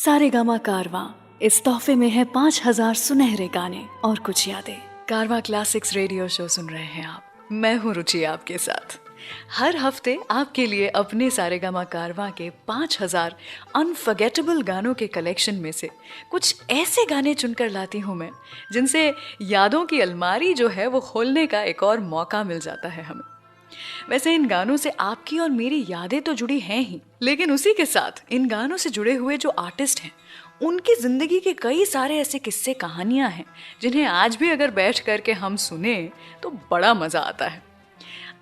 सारेगामा कारवां, इस तोहफे में है 5,000 सुनहरे गाने और कुछ यादें। कारवां क्लासिक्स रेडियो शो सुन रहे हैं आप। मैं हूँ रुचि आपके साथ। हर हफ्ते आपके लिए अपने सारेगामा कारवां के 5,000 अनफर्गेटेबल गानों के कलेक्शन में से कुछ ऐसे गाने चुनकर लाती हूँ मैं, जिनसे यादों की अलमारी जो है वो खोलने का एक और मौका मिल जाता है हमें। वैसे इन गानों से आपकी और मेरी यादें तो जुड़ी हैं ही, लेकिन उसी के साथ इन गानों से जुड़े हुए जो आर्टिस्ट हैं उनकी जिंदगी के कई सारे ऐसे किस्से कहानियां हैं जिन्हें आज भी अगर बैठ करके हम सुने तो बड़ा मजा आता है।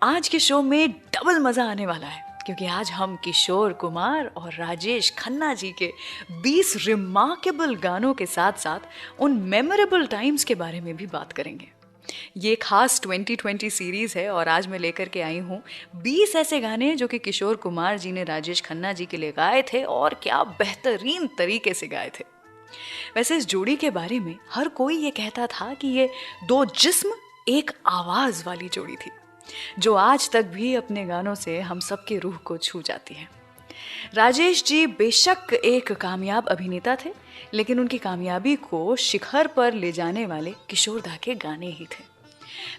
आज के शो में डबल मजा आने वाला है क्योंकि आज हम किशोर कुमार और राजेश खन्ना जी के 20 रिमार्केबल गानों के साथ साथ उन मेमोरेबल टाइम्स के बारे में भी बात करेंगे। ये खास 2020 सीरीज है और आज मैं लेकर के आई हूँ 20 ऐसे गाने जो कि किशोर कुमार जी ने राजेश खन्ना जी के लिए गाए थे और क्या बेहतरीन तरीके से गाए थे। वैसे इस जोड़ी के बारे में हर कोई ये कहता था कि ये दो जिस्म एक आवाज वाली जोड़ी थी जो आज तक भी अपने गानों से हम सबके रूह को छू जाती है। राजेश जी बेशक एक कामयाब अभिनेता थे, लेकिन उनकी कामयाबी को शिखर पर ले जाने वाले किशोरदा के गाने ही थे।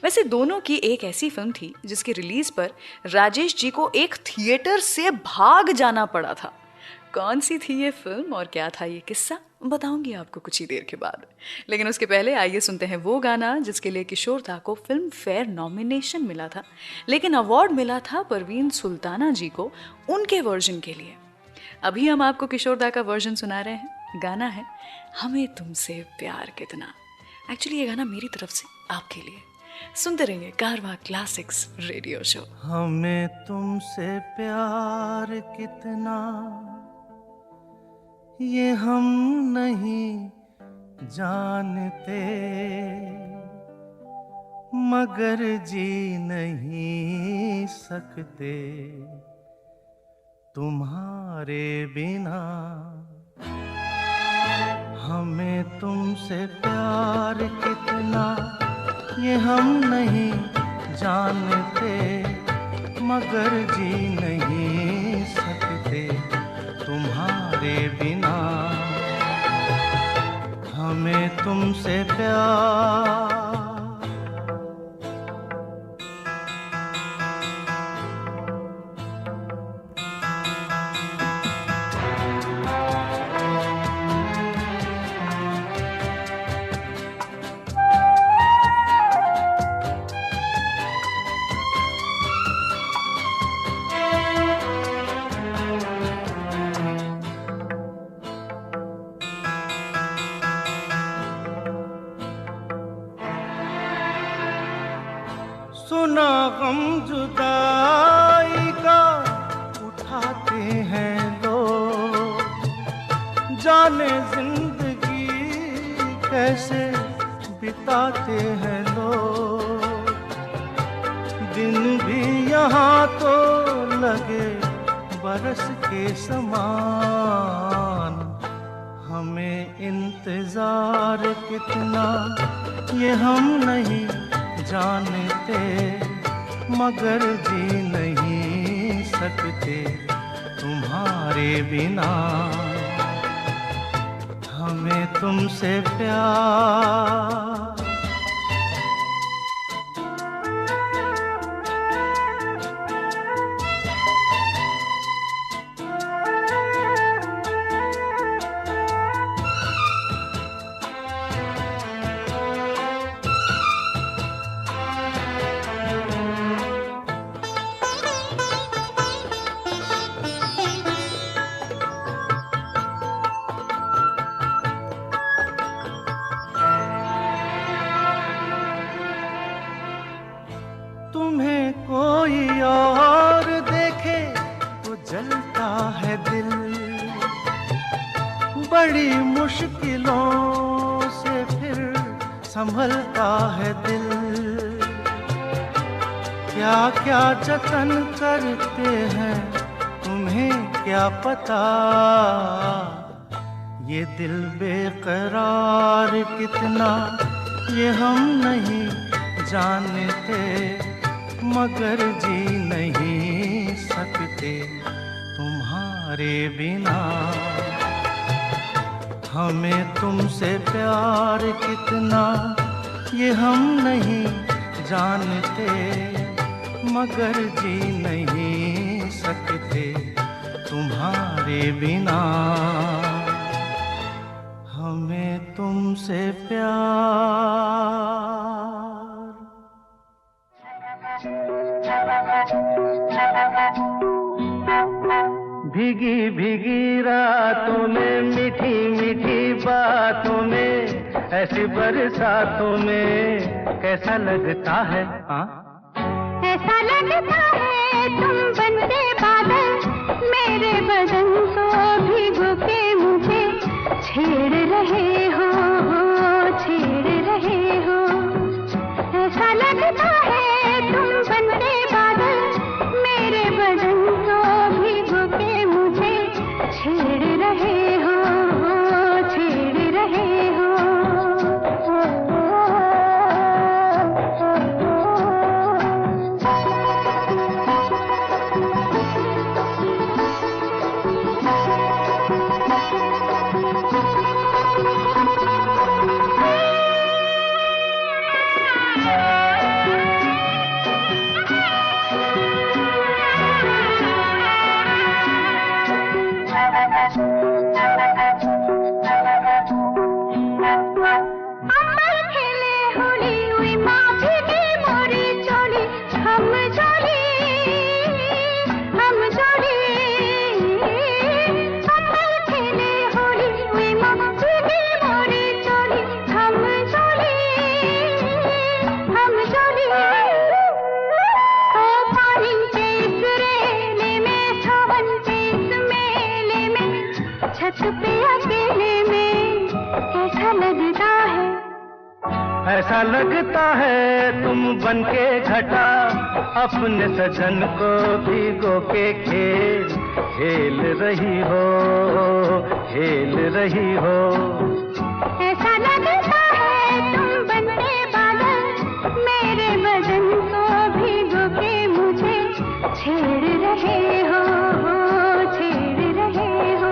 वैसे दोनों की एक ऐसी फिल्म थी जिसकी रिलीज पर राजेश जी को एक थिएटर से भाग जाना पड़ा था। कौन सी थी ये फिल्म और क्या था ये किस्सा, बताऊंगी आपको कुछ ही देर के बाद। लेकिन उसके पहले आइए सुनते हैं वो गाना जिसके लिए किशोरदा को फिल्म फेयर नॉमिनेशन मिला था, लेकिन अवार्ड मिला था परवीन सुल्ताना जी को उनके वर्जन के लिए। अभी हम आपको किशोरदा का वर्जन सुना रहे हैं। गाना है हमें तुमसे प्यार कितना। एक्चुअली ये गाना मेरी तरफ से आपके लिए। सुनते रहिए कारवां क्लासिक्स रेडियो शो। हमें तुमसे प्यार कितना ये हम नहीं जानते, मगर जी नहीं सकते तुम्हारे बिना। हमें तुमसे प्यार कितना ये हम नहीं जानते, मगर जी नहीं सकते तुम्हारे बिना। हमें तुमसे प्यार सुना गम जुदाई का उठाते हैं लोग, जाने जिंदगी कैसे बिताते हैं लोग। दिन भी यहाँ तो लगे बरस के समान, हमें इंतजार कितना ये हम नहीं जानते, मगर जी नहीं सकते तुम्हारे बिना। हमें तुमसे प्यार तुम्हें कोई और देखे तो जलता है दिल, बड़ी मुश्किलों से फिर संभलता है दिल। क्या क्या जतन करते हैं तुम्हें क्या पता, ये दिल बेकरार कितना ये हम नहीं जानते, मगर जी नहीं सकते तुम्हारे बिना। हमें तुमसे प्यार कितना ये हम नहीं जानते, मगर जी नहीं सकते तुम्हारे बिना। हमें तुमसे प्यार। भीगी भीगी रातों में, मीठी मीठी बातों में, ऐसी बरसातों में कैसा लगता है? हाँ, ऐसा लगता है तुम बनते बादल, मेरे बदन को भिगो के मुझे छेड़ रहे हो, छेड़ रहे हो। ऐसा लगता है तुम बनते बादल, मेरे बदन को भिगो के मुझे छेड़ रहे हो, छेड़ रहे हो। ऐसा लगता है तुम बनके घटा, अपने सजन को भिगो के खेल खेल रही हो, खेल रही हो। ऐसा लगता है तुम बनके बादल, मेरे बदन को भिगो के मुझे छेड़ रहे हो, छेड़ रहे हो।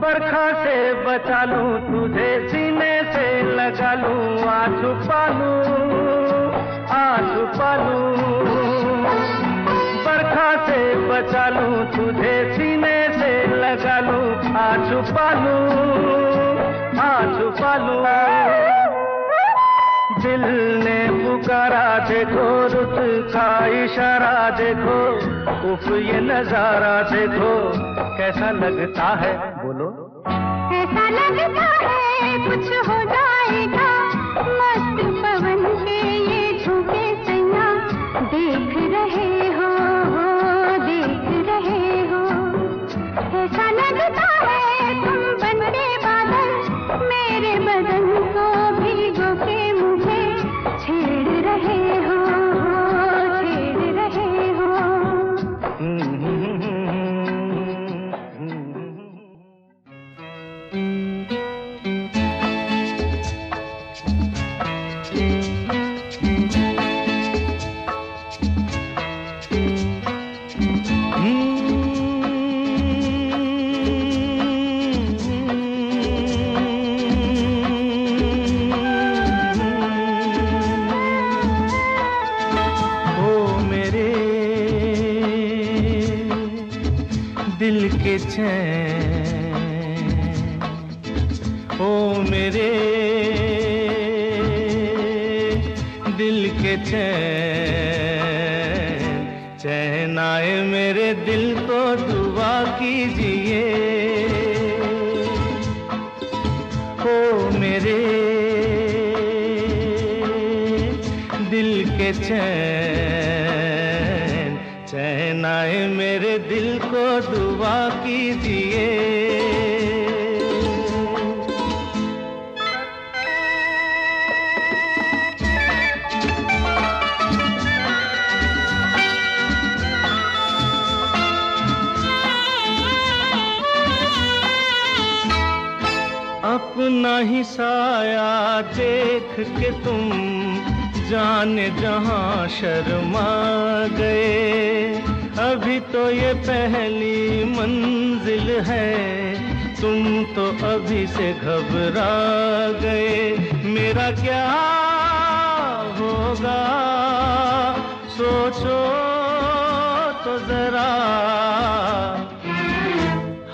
बरखा से बचा लूं तुझे, सीने से लगा लूं, आ छुपा लूं, आ छुपा लूं। बरखा से बचा लूं तुझे, सीने से लगा लूं, आ छुपा लूं, आ छुपा लूं। दिल ने पुकारा देखो, रुत का इशारा देखो, उफ ये नजारा देखो, कैसा लगता है बोलो? ऐसा लगता है कुछ हो जाएगा, मस्त पवन के ये झोंके सैया देख रहे हो, देख रहे हो। ऐसा लगता है तुम बनके बादल, मेरे बदन को भिगो के मुझे छेड़ रहे हो, छेड़ रहे हो। दिल के चैन, ओ मेरे दिल के चैन, चैन आए मेरे दिल को दुआ कीजिए। ओ मेरे दिल के चैन, चैन आए मेरे दिल को दुआ कीजिए। ही साया देख के तुम जाने जहां शर्मा गए। अभी तो ये पहली मंजिल है, तुम तो अभी से घबरा गए। मेरा क्या होगा सोचो तो जरा,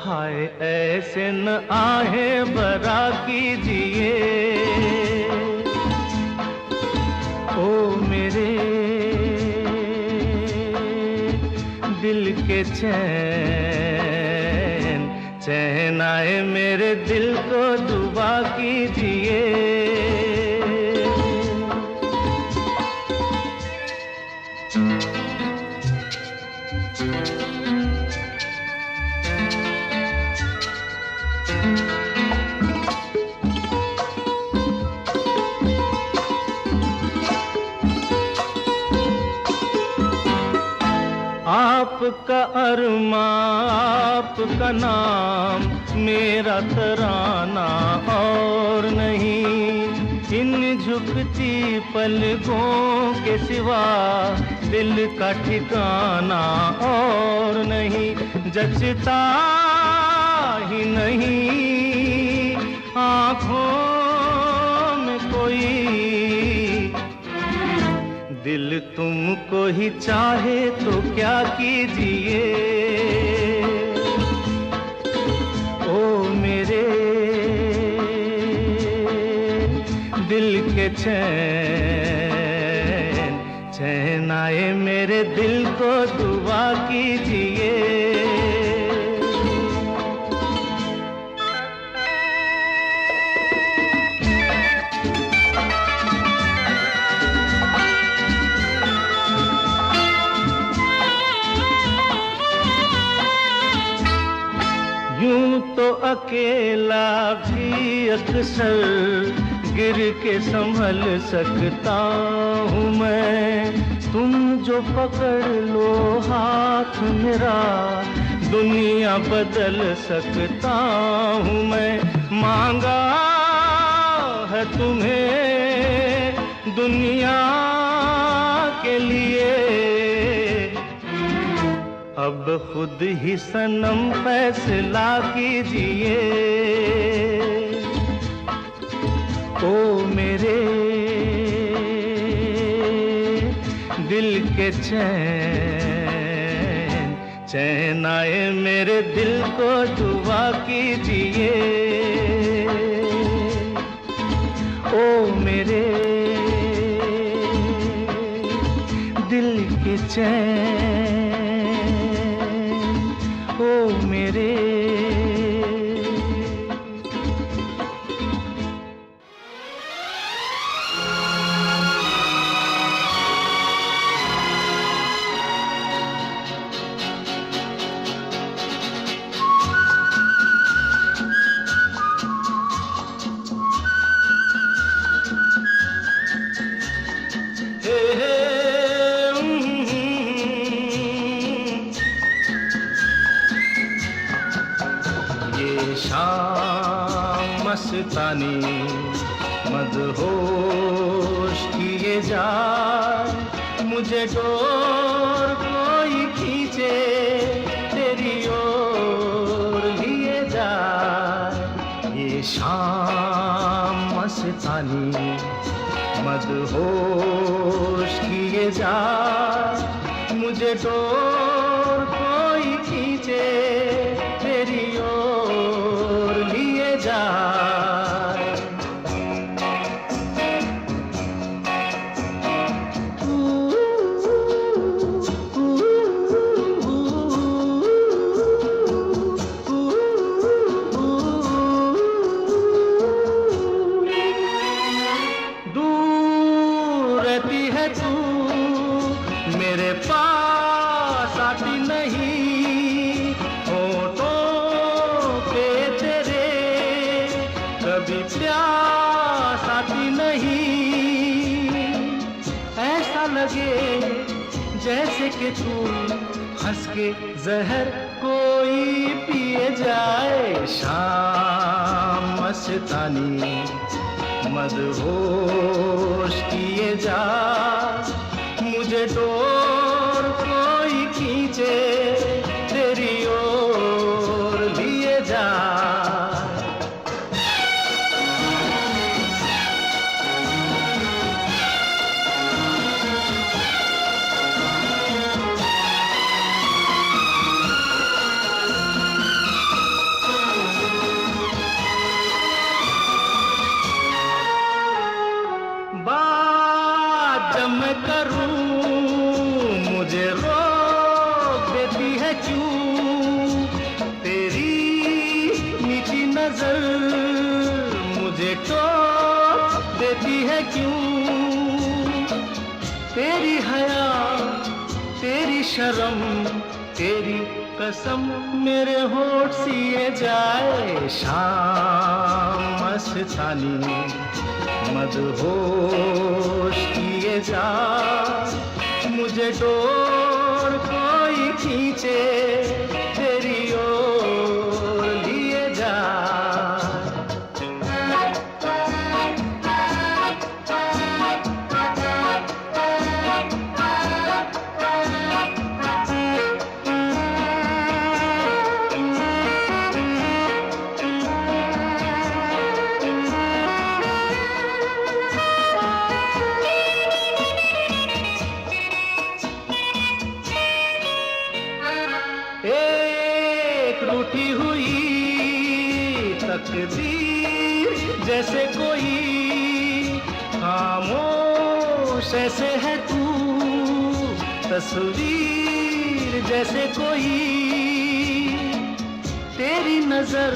हाय ऐसे न आहे बरा कीजिए। ओ मेरे दिल के चैन, चैन आए मेरे दिल को दुआ कीजिए। आपका अरमा आपका नाम, मेरा तराना और नहीं। इन झुकती पलकों के सिवा दिल का ठिकाना और नहीं। जचता ही नहीं आँखों में कोई, दिल तुमको ही चाहे तो क्या कीजिए। ओ मेरे दिल के चैन, चैन आए मेरे दिल को दुआ कीजिए। यूं तो अकेला भी अक्सर गिर के संभल सकता हूँ मैं। तुम जो पकड़ लो हाथ मेरा, दुनिया बदल सकता हूँ मैं। मांगा है तुम्हें दुनिया के लिए, अब खुद ही सनम फैसला कीजिए। ओ मेरे दिल के चैन, चैन आए मेरे दिल को दुआ कीजिए। ओ मेरे दिल के चैन, ओ मेरे। मस्तानी मदहोश किए जाए, मुझे डोर कोई खींचे तेरी ओर लिए जाए। ये शाम मस्तानी मदहोश किए जाए, मुझे डोर कोई खींचे तेरी ओर लिए जाए। जैसे कि तू हंस के जहर कोई पिए जाए शाम मस्तानी, मदहोश किए जा मुझे डोर कोई खींचे तेरी ओर लिए जा। बात जब मैं करूं मुझे रोक देती है क्यों, तेरी मीठी नजर मुझे टोक देती है क्यों, तेरी हया तेरी शर्म तेरी कसम मेरे होठ सिए जाए शाम मस्तानी, मदहोश किए जा मुझे डोर कोई खींचे तेरी ओर लिए जा। एक रूठी हुई तकदीर जैसे कोई, खामोश ऐसे है तू तस्वीर जैसे कोई, तेरी नजर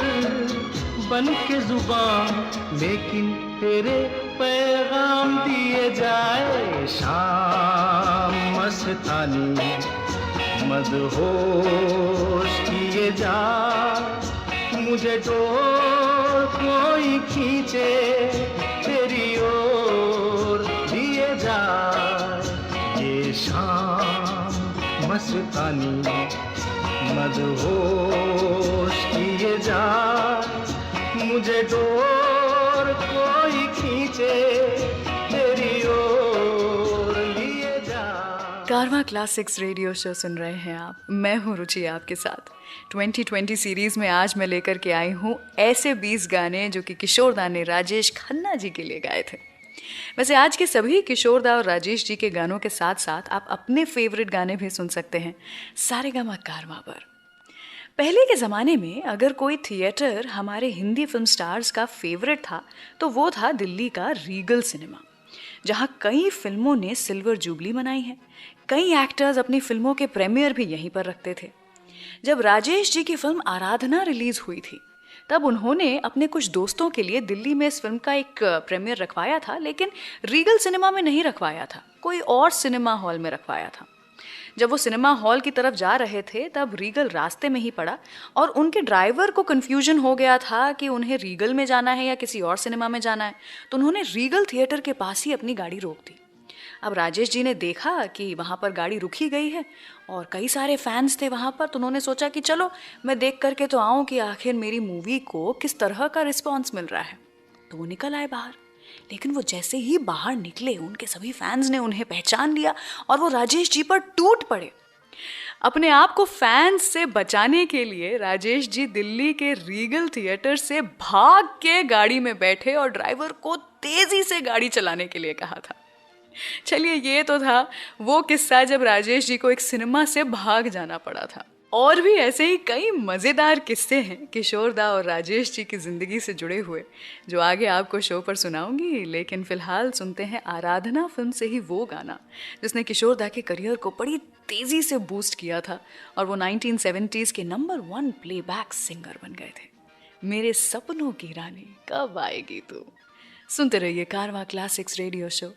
बन के जुबान लेकिन तेरे पैगाम दिए जाए शाम मस्तानी, मदहोश किए जा मुझे डोर कोई खींचे तेरी ओर लिए जा। ये शाम मस्तानी मदहोश किए जा मुझे डोर कोई खींचे तेरी ओर लिए जा। कारवां क्लासिक्स रेडियो शो सुन रहे हैं आप, मैं हूँ रुचि आपके साथ। 2020 सीरीज में आज मैं लेकर के आई हूँ ऐसे 20 गाने जो कि किशोर दा ने राजेश खन्ना जी के लिए गाए थे। वैसे आज के सभी किशोर दा और राजेश जी के गानों के साथ साथ आप अपने फेवरेट गाने भी सुन सकते हैं सारेगामा कारवां पर। पहले के ज़माने में अगर कोई थिएटर हमारे हिंदी फिल्म स्टार्स का फेवरेट था तो वो था दिल्ली का रीगल सिनेमा, जहाँ कई फिल्मों ने सिल्वर जुबली मनाई है। कई एक्टर्स अपनी फिल्मों के प्रीमियर भी यहीं पर रखते थे। जब राजेश जी की फिल्म आराधना रिलीज हुई थी तब उन्होंने अपने कुछ दोस्तों के लिए दिल्ली में इस फिल्म का एक प्रीमियर रखवाया था, लेकिन रीगल सिनेमा में नहीं रखवाया था, कोई और सिनेमा हॉल में रखवाया था। जब वो सिनेमा हॉल की तरफ जा रहे थे तब रीगल रास्ते में ही पड़ा और उनके ड्राइवर को कन्फ्यूजन हो गया था कि उन्हें रीगल में जाना है या किसी और सिनेमा में जाना है, तो उन्होंने रीगल थिएटर के पास ही अपनी गाड़ी रोक दी। अब राजेश जी ने देखा कि वहाँ पर गाड़ी रुकी गई है और कई सारे फैंस थे वहाँ पर, तो उन्होंने सोचा कि चलो मैं देख करके तो आऊँ कि आखिर मेरी मूवी को किस तरह का रिस्पॉन्स मिल रहा है। तो वो निकल आए बाहर, लेकिन वो जैसे ही बाहर निकले उनके सभी फैंस ने उन्हें पहचान लिया और वो राजेश जी पर टूट पड़े। अपने आप को फैंस से बचाने के लिए राजेश जी दिल्ली के रीगल थिएटर से भाग के गाड़ी में बैठे और ड्राइवर को तेजी से गाड़ी चलाने के लिए कहा था। चलिए, ये तो था वो किस्सा जब राजेश जी को एक सिनेमा से भाग जाना पड़ा था। और भी ऐसे ही कई मज़ेदार किस्से हैं किशोर दा और राजेश जी की ज़िंदगी से जुड़े हुए, जो आगे आपको शो पर सुनाऊंगी। लेकिन फ़िलहाल सुनते हैं आराधना फिल्म से ही वो गाना जिसने किशोर दा के करियर को बड़ी तेज़ी से बूस्ट किया था और वो 1970s के नंबर 1 प्लेबैक सिंगर बन गए थे। मेरे सपनों की रानी कब आएगी तू। सुनते रहिए कारवां क्लासिक्स रेडियो शो,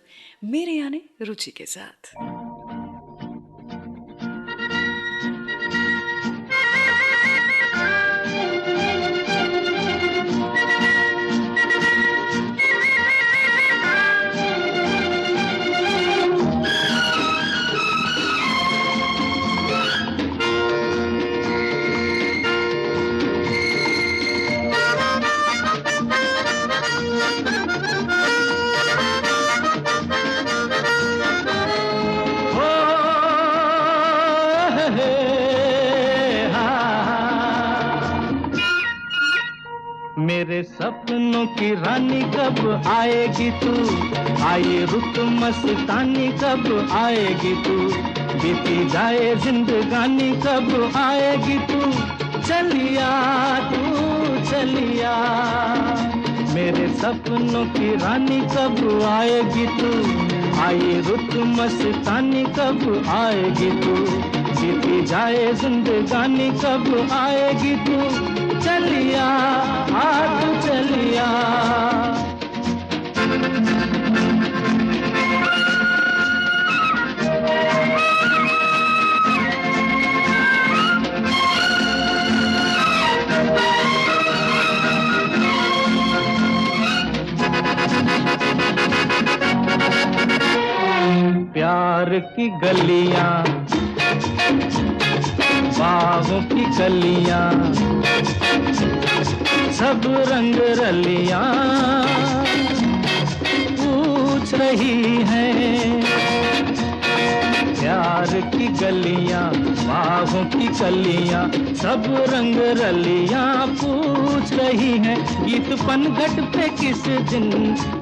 मेरे यानी रुचि के साथ। मेरे सपनों की रानी कब आएगी तू, आए रुत मस्तानी कब आएगी तू, बीती जाए जिंदगानी कब आएगी तू, चलिया तू चलिया। मेरे सपनों की रानी कब आएगी तू, आए रुत मस्तानी कब आएगी तू, बीती जाए जिंदगानी कब आएगी तू, चलिया आ तू चलिया। प्यार की गलियां, बागों की कलियां, सब रंग रलियां पूछ रही हैं। प्यार की गलियां, बागों की कलियां, सब रंग रलियां पूछ रही हैं। गीत पनघट पे किस दिन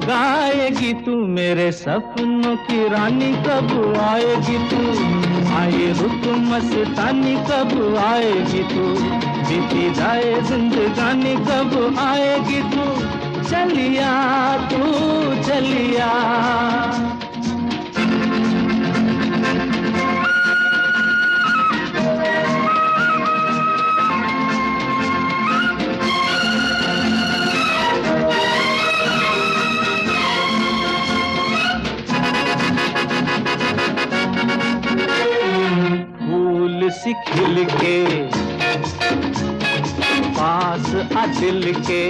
गाएगी तू, मेरे सपनों की रानी कब आएगी तू, आए रुत मस्तानी कब आएगी तू, बीती जाए जिंदगानी कब आएगी तू, चलिया तू चलिया। सी खिल के पास आ दिल के,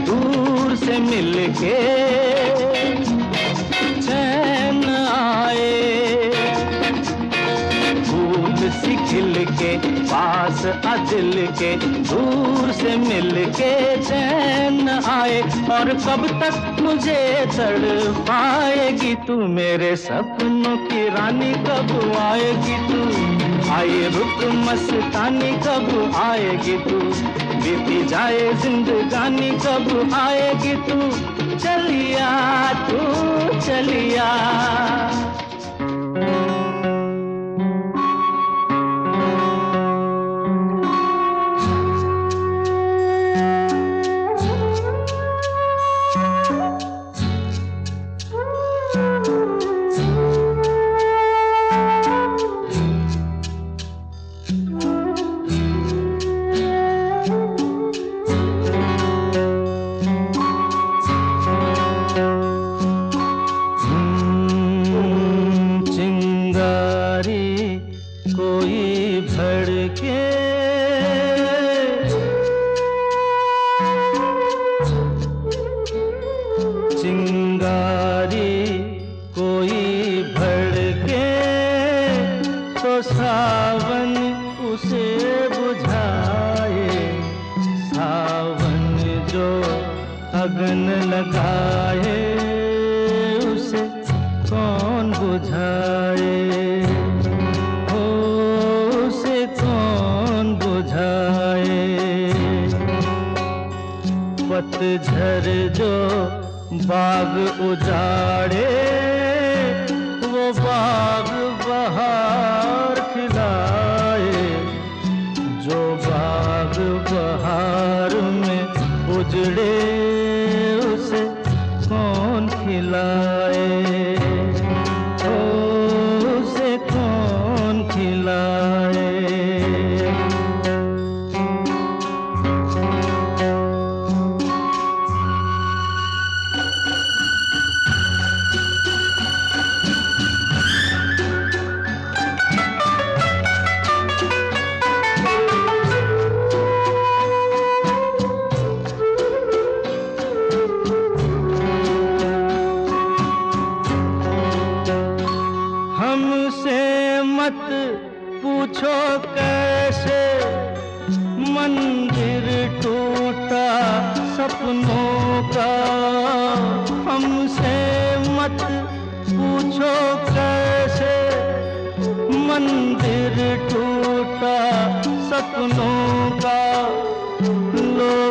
दूर से मिल के चैन आए। फूल सी खिल के पास आ दिल के, दूर से मिल के चैन आए। और कब तक मुझे तड़पाएगी तू, मेरे सपनों की रानी कब आएगी तू, आए रुत मस्तानी कब आएगी तू, बीती जाए जिंदगानी कब आएगी तू, चलिया तू चलिया। सावन उसे बुझाए, सावन जो अगन लगाए, उसे कौन बुझाए, हो उसे कौन बुझाए। पतझर जो बाग उजाड़े, वो बाग बहार खिलाए, जो बाग बहार में उजड़े, उसे कौन खिलाए, ओ उसे कौन खिलाए। मत पूछो कैसे मंदिर टूटा सपनों का, हमसे मत पूछो कैसे मंदिर टूटा सपनों का। लोग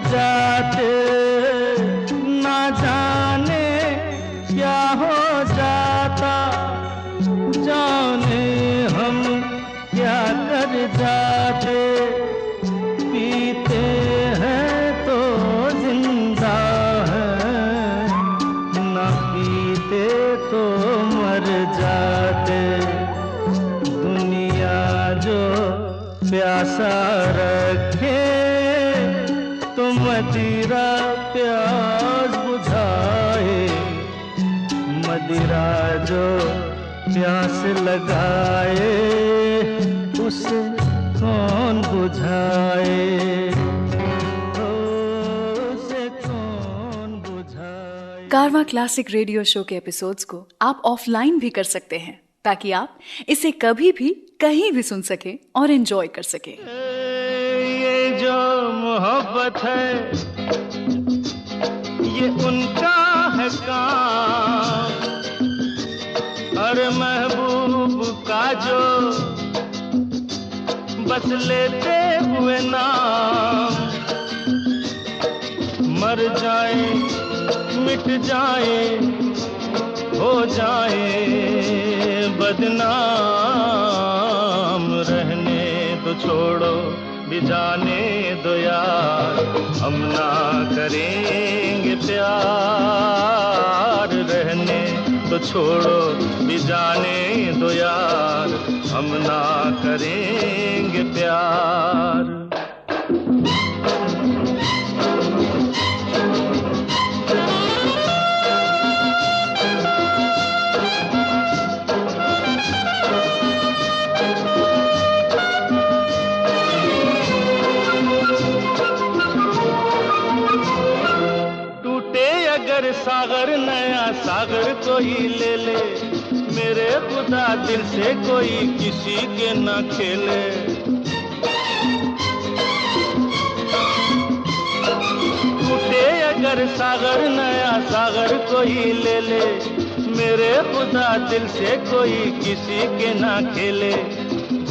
जाते ना जाने क्या हो जाता, जाने हम क्या कर जाते। पीते हैं तो जिंदा है, ना पीते तो मर जाते। दुनिया जो प्यासा रखे तो मदिरा प्यास बुझाए, मदिरा जो प्यास लगाए उसे कौन बुझाए, उसे कौन बुझाए। कारवां क्लासिक रेडियो शो के एपिसोड्स को आप ऑफलाइन भी कर सकते हैं, ताकि आप इसे कभी भी कहीं भी सुन सके और एंजॉय कर सके। ये जो मोहब्बत है ये उनका है काम, और महबूब का जो बस लेते हुए नाम, मर जाए मिट जाए हो जाए बदनाम, रहने तो छोड़ो भी जाने दो यार, हम ना करेंगे प्यार। रहने तो छोड़ो भी जाने दो यार, हम ना करेंगे प्यार। सागर नया सागर कोई ले ले, मेरे खुदा दिल से कोई किसी के न खेले। टूटे अगर सागर नया सागर कोई ले ले, मेरे खुदा दिल से कोई किसी के न खेले।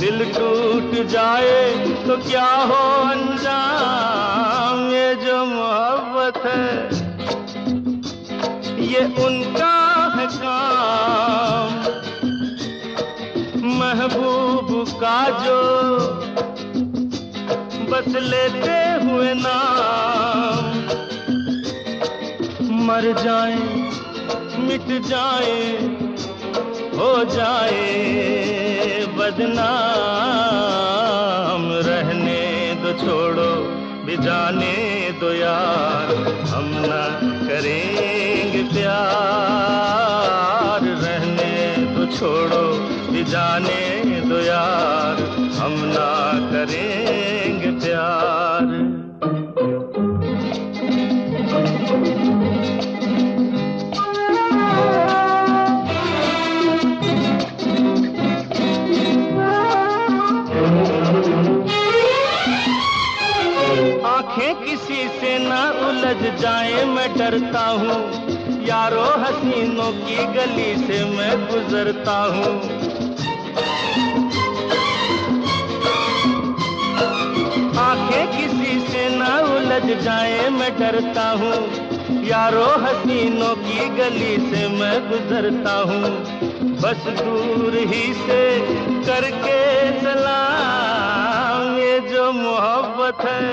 दिल टूट जाए तो क्या हो अंजाम, ये जो मोहब्बत है ये उनका है काम, महबूब का जो बस लेते हुए नाम, मर जाए मिट जाए हो जाए बदनाम। रहने दो छोड़ो भी जाने दो यार, हम ना करेंगे प्यार। रहने दो छोड़ो भी जाने दो यार, हम ना करेंगे प्यार। आंखें किसी से ना उलझ जाए मैं डरता हूँ, यारो हसीनों की गली से मैं गुजरता हूँ। आंखें किसी से ना उलझ जाए मैं डरता हूँ, यारो हसीनों की गली से मैं गुजरता हूँ। बस दूर ही से करके सलाम, ये जो मोहब्बत है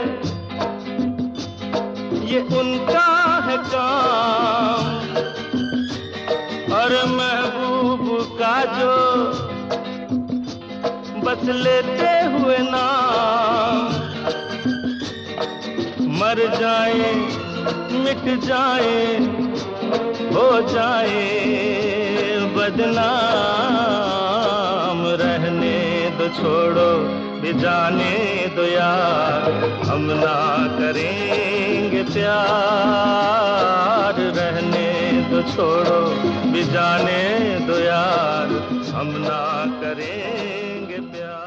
ये उनका है काम, और महबूब का जो बस लेते हुए नाम, मर जाए मिट जाए हो जाए बदनाम। रहने दो छोड़ो भी जाने दो यार, हम ना करेंगे प्यार। रहने दो छोड़ो भी जाने दो यार, हम ना करेंगे प्यार।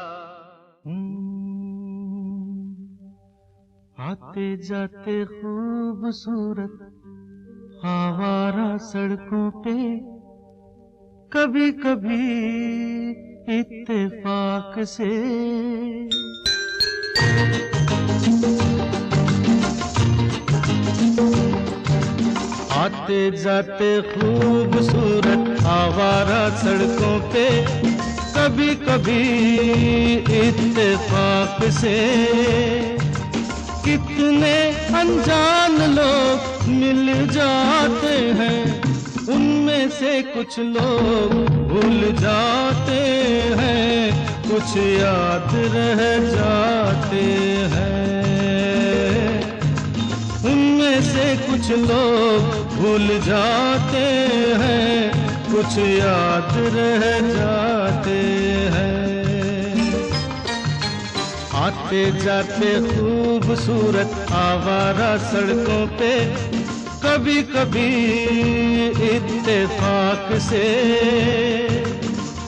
आते जाते खूबसूरत आवारा सड़कों पे, कभी कभी इत्तेफाक से आते जाते खूबसूरत आवारा सड़कों पे कभी कभी इत्तेफाक से कितने अनजान लोग मिल जाते हैं, उनमें से कुछ लोग भूल जाते हैं, कुछ याद रह जाते हैं। उनमें से कुछ लोग भूल जाते हैं, कुछ याद रह जाते हैं। आते जाते खूबसूरत आवारा सड़कों पे कभी कभी इत्तेफाक से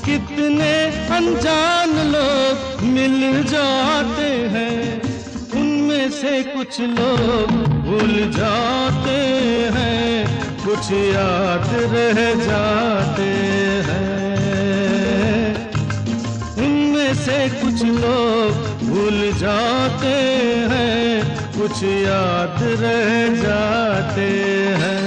कितने अनजान लोग मिल जाते हैं, उनमें से कुछ लोग भूल जाते हैं, कुछ याद रह जाते हैं। उनमें से कुछ लोग भूल जाते हैं, कुछ याद रह जाते हैं।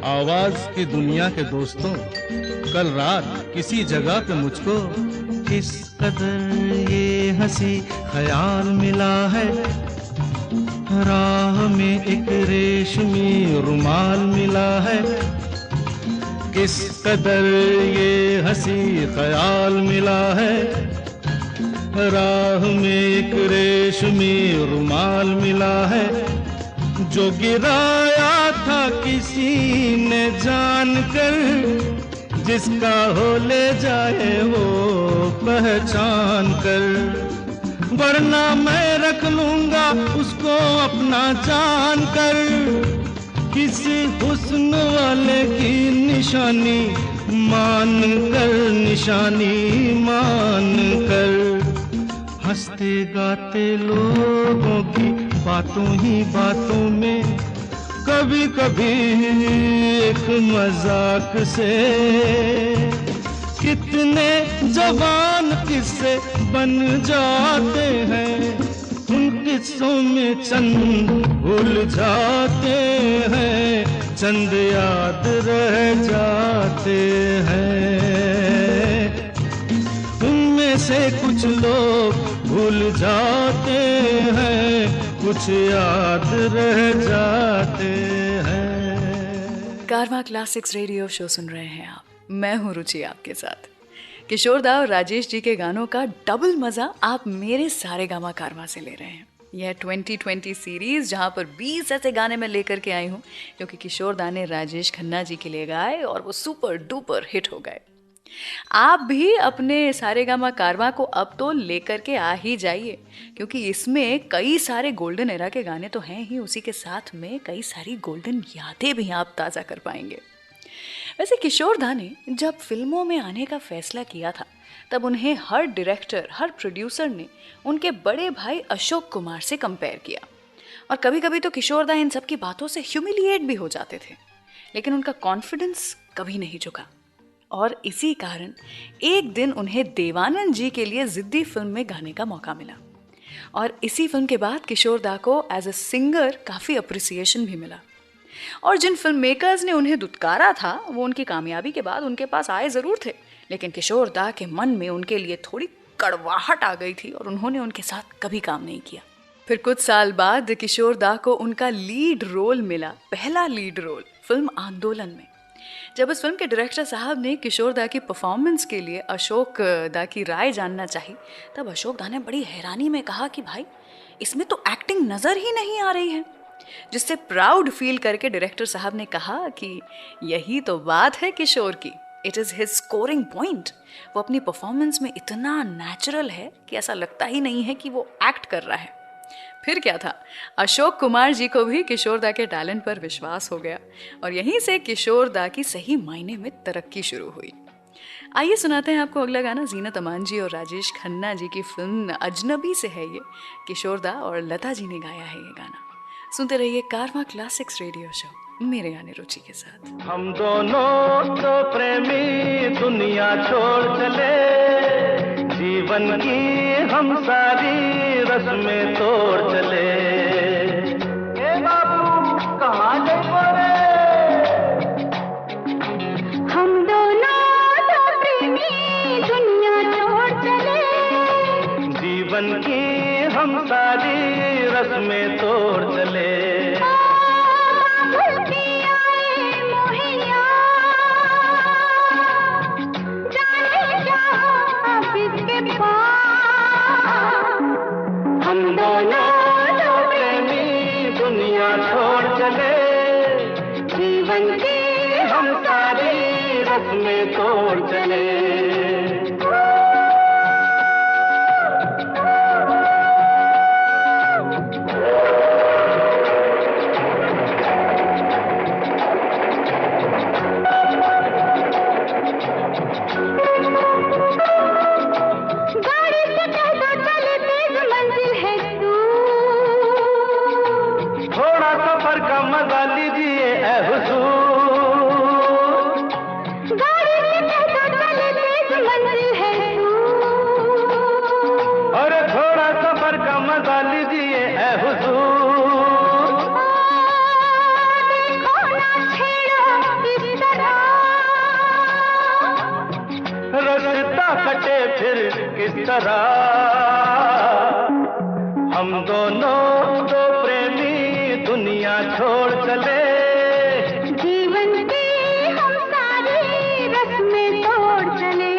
आवाज की दुनिया के दोस्तों, कल रात किसी जगह पे मुझको किस कदर ये हंसी ख्याल मिला है, राह में एक रेशमी रुमाल मिला है। किस कदर ये हंसी ख्याल मिला है, राह में एक रेशमी रुमाल मिला है, जो गिराया था किसी ने जानकर, जिसका हो ले जाए वो पहचान कर, वरना मैं रख लूंगा उसको अपना जान कर। किसी हुस्न वाले की निशानी मान कर, निशानी मान कर, हंसते गाते लोगों की बातों ही बातों में कभी कभी एक मजाक से कितने जवान किस्से बन जाते हैं, उन किस्सों में चंद भूल जाते हैं, चंद याद रह जाते हैं। उनमें से कुछ लोग भूल जाते हैं, कुछ याद रह जाते हैं। कारवां क्लासिक्स रेडियो शो सुन रहे हैं आप, मैं हूं रुचि आपके साथ। किशोर दा और राजेश जी के गानों का डबल मजा आप मेरे सारे गामा कारवां से ले रहे हैं। यह 2020 सीरीज जहां पर 20 ऐसे गाने मैं लेकर के आई हूं क्योंकि किशोर दा ने राजेश खन्ना जी के लिए गाए और वो सुपर डुपर हिट हो गए। आप भी अपने सारेगामा कारवां को अब तो लेकर के आ ही जाइए क्योंकि इसमें कई सारे गोल्डन एरा के गाने तो हैं ही, उसी के साथ में कई सारी गोल्डन यादें भी आप ताज़ा कर पाएंगे। वैसे किशोर दा ने जब फिल्मों में आने का फैसला किया था तब उन्हें हर डायरेक्टर, हर प्रोड्यूसर ने उनके बड़े भाई अशोक कुमार से कंपेयर किया और कभी कभी तो किशोर दा इन सब की बातों से ह्यूमिलिएट भी हो जाते थे, लेकिन उनका कॉन्फिडेंस कभी नहीं झुका और इसी कारण एक दिन उन्हें देवानंद जी के लिए जिद्दी फिल्म में गाने का मौका मिला और इसी फिल्म के बाद किशोर दा को एज अ सिंगर काफ़ी अप्रिसिएशन भी मिला और जिन फिल्म मेकर्स ने उन्हें दुत्कारा था वो उनकी कामयाबी के बाद उनके पास आए ज़रूर थे, लेकिन किशोर दा के मन में उनके लिए थोड़ी कड़वाहट आ गई थी और उन्होंने उनके साथ कभी काम नहीं किया। फिर कुछ साल बाद किशोर दा को उनका लीड रोल मिला, पहला लीड रोल फिल्म आंदोलन में। जब इस फिल्म के डायरेक्टर साहब ने किशोर दा की परफॉर्मेंस के लिए अशोक दा की राय जानना चाही तब अशोक दा ने बड़ी हैरानी में कहा कि भाई इसमें तो एक्टिंग नज़र ही नहीं आ रही है, जिससे प्राउड फील करके डायरेक्टर साहब ने कहा कि यही तो बात है किशोर की, it is his scoring point. वो अपनी परफॉर्मेंस में इतना नेचुरल है कि ऐसा लगता ही नहीं है कि वो एक्ट कर रहा है। फिर क्या था, अशोक कुमार जी को भी किशोर दा के टैलेंट पर विश्वास हो गया और यहीं से किशोर दा की सही मायने में तरक्की शुरू हुई। आइए सुनाते हैं आपको अगला गाना। जीनत अमान जी और राजेश खन्ना जी की फिल्म अजनबी से है ये। किशोर दा और लता जी ने गाया है ये गाना। सुनते रहिए कारवां क्लासिक्स रेडियो शो मेरे यानी रुचि के साथ। हम दोनों तो प्रेमी दुनिया छोड़ चले, जीवन की हम सारी रस्में तोड़ चले। ए बाबू कहाँ गए? हम दोनों तो प्रेमी दुनिया छोड़ चले, जीवन की हम सारी रस्में तोड़ चले। हम दोनों तो प्रेमी दुनिया छोड़ चले, जीवन की हम सारी रस्में तोड़ चले। हम दोनों तो प्रेमी दुनिया छोड़ चले, जीवन की हम सारी रस्में तोड़ चले।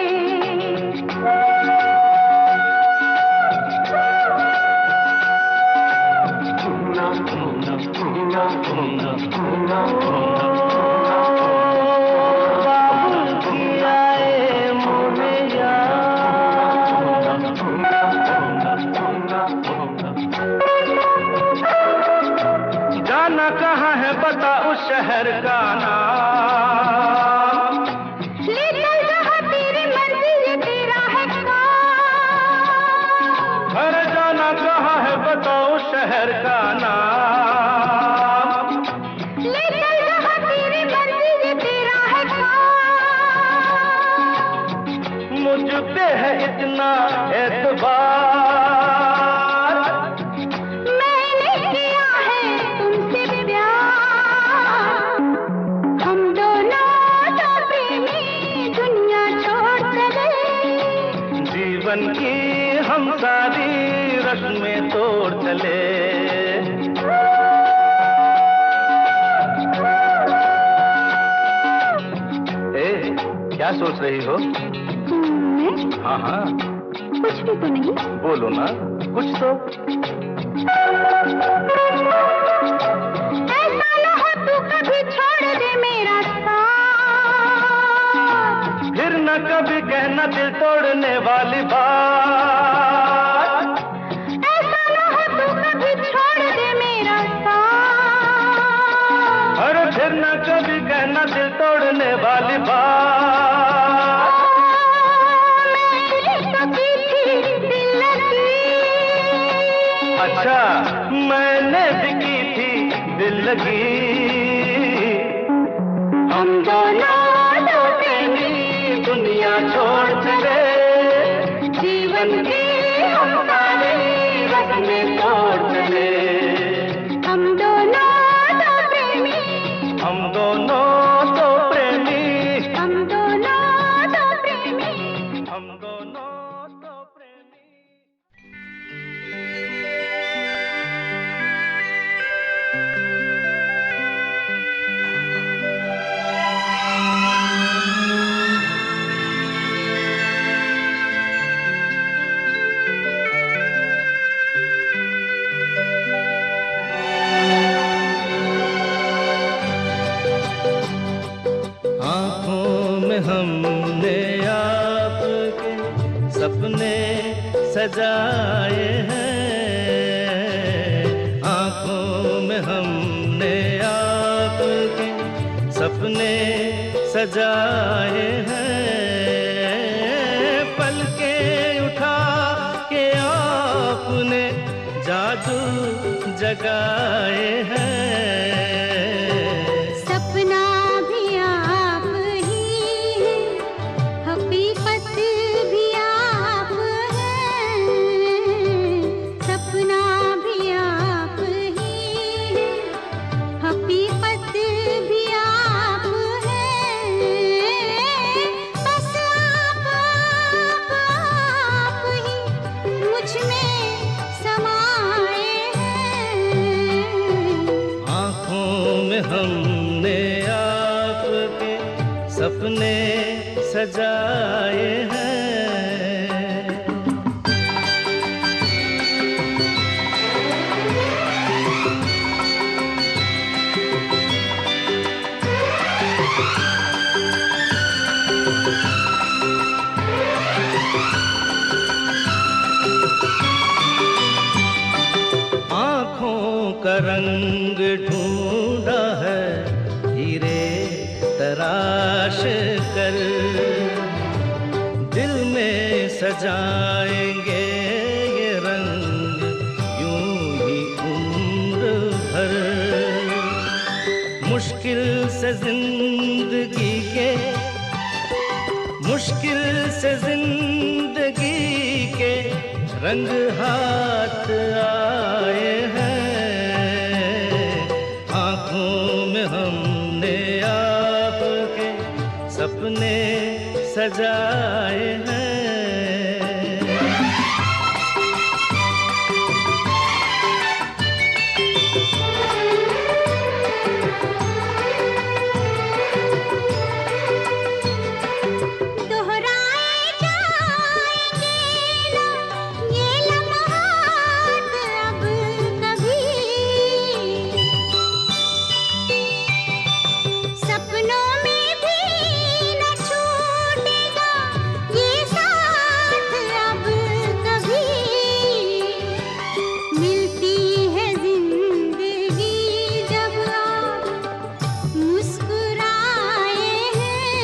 शहर का नाम ले चल जहाँ तेरी मर्जी ये तेरा है काम। घर जाना कहाँ है बताओ शहर का नाम। ले चल जहाँ तेरी मर्जी ये तेरा है काम। मुझ पे है इतना एतबार, की हम सारी रस्में तोड़ चले। ए, क्या सोच रही हो? मैं? हाँ हाँ कुछ भी तो नहीं। बोलो ना कुछ तो। ऐसा न हो तू कभी छोड़ दे मेरा साथ, फिर न कभी कहना दिल तोड़ने वाली बात। ऐसा न हो तू कभी छोड़ दे मेरा साथ, अरे फिर न कभी कहना दिल तोड़ने वाली बात। मैंने तो की थी दिल लगी। अच्छा मैंने भी की थी दिल लगी। हम दोनों तो प्रेमी दुनिया छोड़ चले, जीवन की हम सारी रस्में तोड़ चले। हम दोनों तो प्रेमी, हम दोनों तो प्रेमी, हम दोनों तो प्रेमी, हम दोनों तो प्रेमी। हमने आपके सपने सजाए हैं, आँखों में हमने आपके सपने सजाए हैं। जादू जगाए हैं। सपना भी आप ही है, हकीकत भी आप है। सपना भी आप ही है, हकीकत भी आप है। बस आप ही मुझ में समाए हैं। आँखों में हमने आपके सपने सजाए हैं। आँखों का रंग ढूंढा है हीरे तराश कर, दिल में सजाएंगे ये रंग यूं ही उम्र भर। मुश्किल से जिंदगी के, मुश्किल से जिंदगी के रंग हाथ आए हैं। आँखों में हमने आपके सपने सजाए हैं। दोहराए जाएंगे ना ये लम्हात अब कभी, सपनों में भी न छूटेगा ये साथ अब कभी। मिलती है जिंदगी जब आप मुस्कुराए हैं।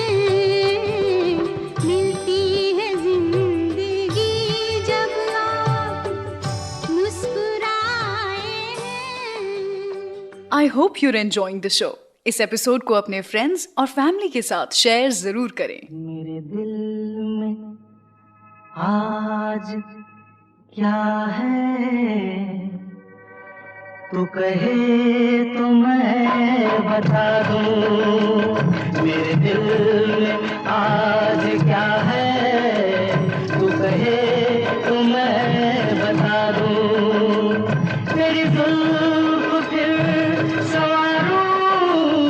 मिलती है जिंदगी जब आप मुस्कुराए हैं। I hope your enjoying the show. इस एपिसोड को अपने फ्रेंड्स और फैमिली के साथ शेयर जरूर करें। मेरे दिल में आज क्या है, तू कहे तो मैं बता दूं। मेरे दिल में आज क्या है, तू कहे तो मैं बता दूं। तेरी जुल्फ फिर संवारूं,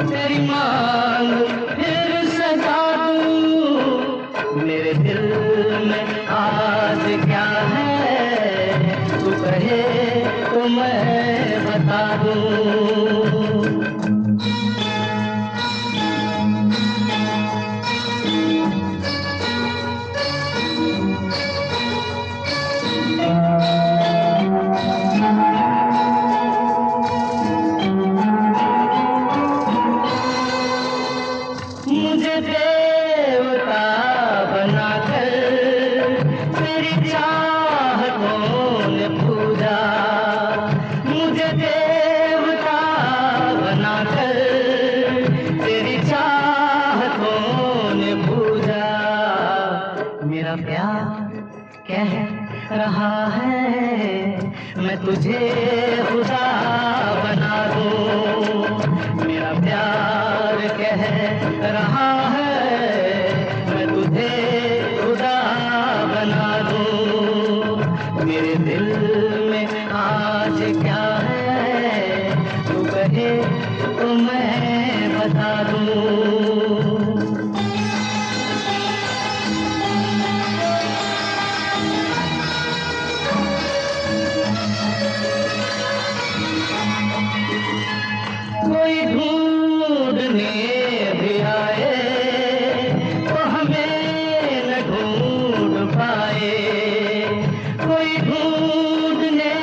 तेरी मांग फिर सजा दूं। मेरे दिल में आज क्या है, तू कहे तो मैं बता दूं। मुझे देवता बनाकर तेरी चाहतों ने पूजा। मुझे देवता बनाकर तेरी चाहतों ने पूजा। मेरा प्यार कह रहा है मैं तुझे खुदा बना दूं। मेरा प्यार कह रहा है मैं तुझे खुदा बना दूं। मेरे दिल में आज क्या है, तू कहे तो मैं बता दूं। कोई ढूंढने भी आए तो हमें न ढूंढ पाए। कोई ढूंढने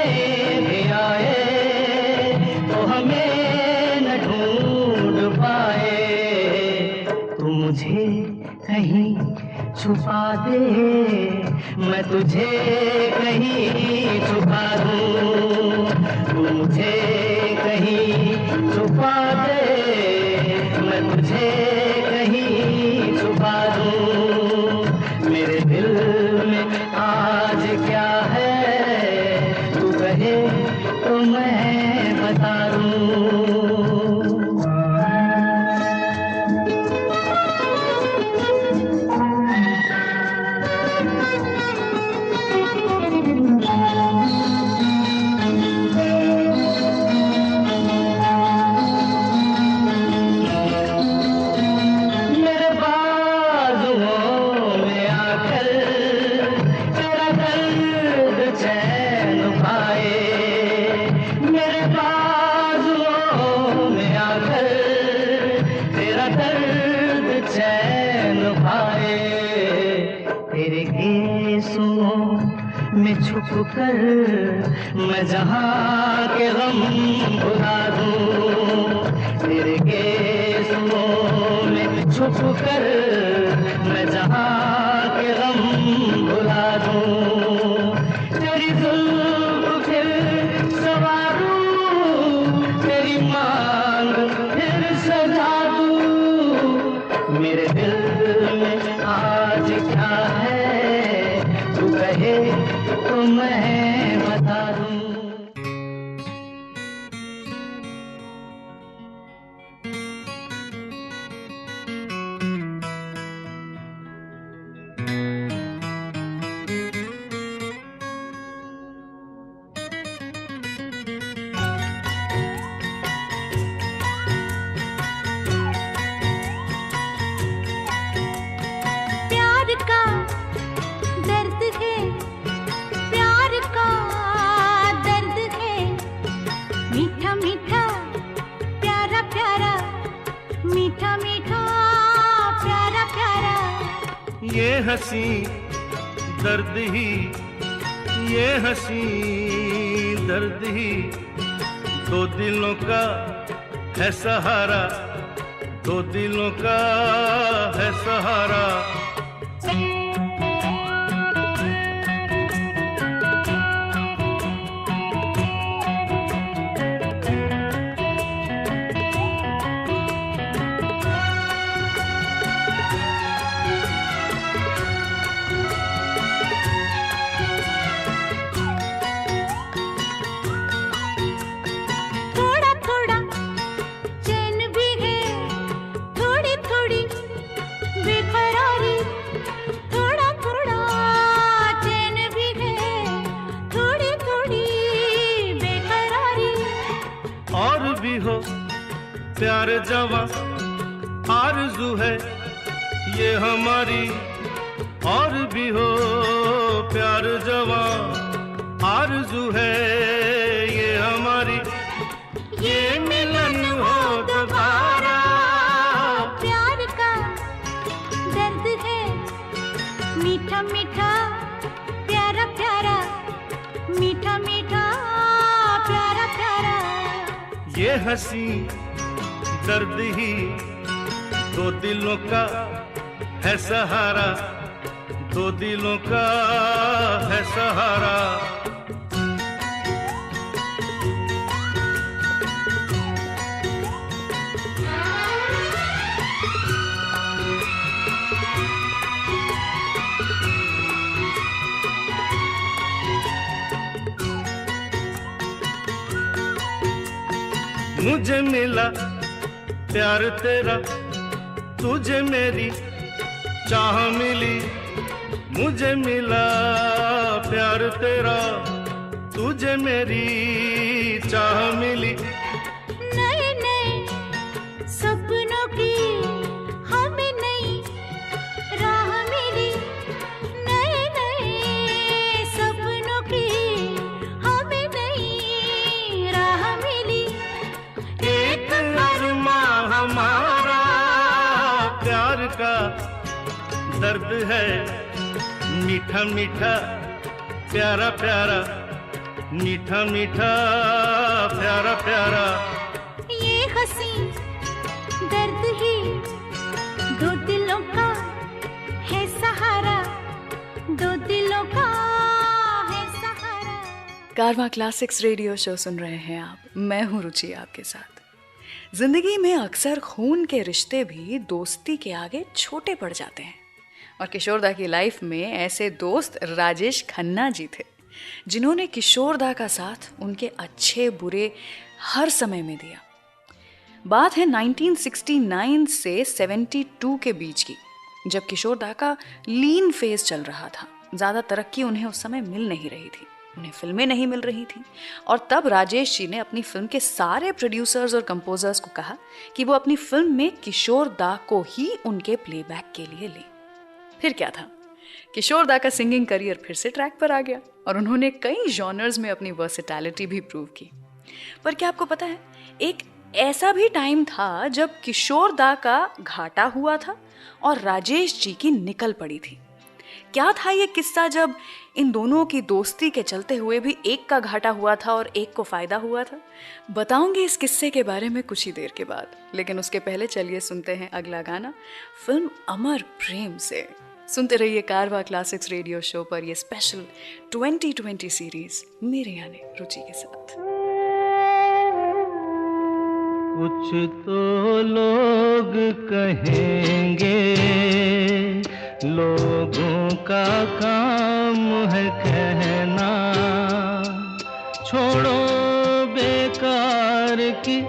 भी आए तो हमें न ढूंढ पाए। तू मुझे कहीं छुपा दे, मैं तुझे कहीं छुपा दूं, तू मुझे कहीं छुपा दे, मैं तुझे कहीं छुपा दूं। मेरे दिल में आज क्या है तू कहे तो मैं बता दूं। छुप कर मैं जहाँ के गम भुला दूं, तेरे केसों में छुप कर मैं जहाँ के गम भुला दूं। तेरी जुल्फ फिर सवारूं, तेरी मांग फिर सजा दूं। मेरे दिल में आज क्या है तू कहे तो मैं बता दूं। प्यार का दर्द है, प्यार का दर्द है, मीठा मीठा प्यारा प्यारा, मीठा मीठा प्यारा प्यारा। ये हंसी दर्द ही, ये हंसी दर्द ही, दो दिलों का है सहारा, दो दिलों का है सहारा। थोड़ा थोड़ा चैन भी है, थोड़ी थोड़ी बेकरारी, थोड़ा थोड़ा चैन भी है, थोड़ी थोड़ी बेकरारी। और भी हो प्यार जवां आरज़ू है ये हमारी, और भी हो प्यार जवां आरज़ू है ये हमारी। ये मिलन हो दोबारा, प्यार का दर्द है, मीठा मीठा प्यारा प्यारा, मीठा मीठा प्यारा प्यारा। ये हंसी दर्द ही, दो दिलों का है सहारा, दो दिलों का है सहारा। मुझे मिला प्यार तेरा, तुझे मेरी चाह मिली। मुझे मिला प्यार तेरा, तुझे मेरी चाह मिली। नए नए सपनों की हमें नई राह मिली, नए नए सपनों की हमें नई राह मिली। एक अरमा हमारा प्यार का दर्द है, मीठा मीठा प्यारा प्यारा, मीठा मीठा प्यारा प्यारा। ये हंसी दर्द ही, दो दिलों का है सहारा। कारवां क्लासिक्स रेडियो शो सुन रहे हैं आप। मैं हूं रुचि आपके साथ। जिंदगी में अक्सर खून के रिश्ते भी दोस्ती के आगे छोटे पड़ जाते हैं और किशोरदा की लाइफ में ऐसे दोस्त राजेश खन्ना जी थे, जिन्होंने किशोरदा का साथ उनके अच्छे बुरे हर समय में दिया। बात है 1969 से 72 के बीच की, जब किशोरदा का लीन फेज चल रहा था। ज़्यादा तरक्की उन्हें उस समय मिल नहीं रही थी, उन्हें फिल्में नहीं मिल रही थी। और तब राजेश जी ने अपनी फिल्म के सारे प्रोड्यूसर्स और कंपोजर्स को कहा कि वो अपनी फिल्म में किशोरदा को ही उनके प्लेबैक के लिए लें। फिर क्या था, किशोरदा का सिंगिंग करियर फिर से ट्रैक पर आ गया और उन्होंने कई जॉनर्स में अपनी वर्सेटैलिटी भी प्रूव की। पर क्या आपको पता है, एक ऐसा भी टाइम था जब किशोरदा का घाटा हुआ था और राजेश जी की निकल पड़ी थी। क्या था ये किस्सा जब इन दोनों की दोस्ती के चलते हुए भी एक का घाटा हुआ था और एक को फायदा हुआ था? बताऊंगी इस किस्से के बारे में कुछ ही देर के बाद, लेकिन उसके पहले चलिए सुनते हैं अगला गाना फिल्म अमर प्रेम से। सुनते रहिए कारवां क्लासिक्स रेडियो शो पर ये स्पेशल 2020 सीरीज मेरे यानी रुचि के साथ। कुछ तो लोग कहेंगे, लोगों का काम है कहना, छोड़ो बेकार की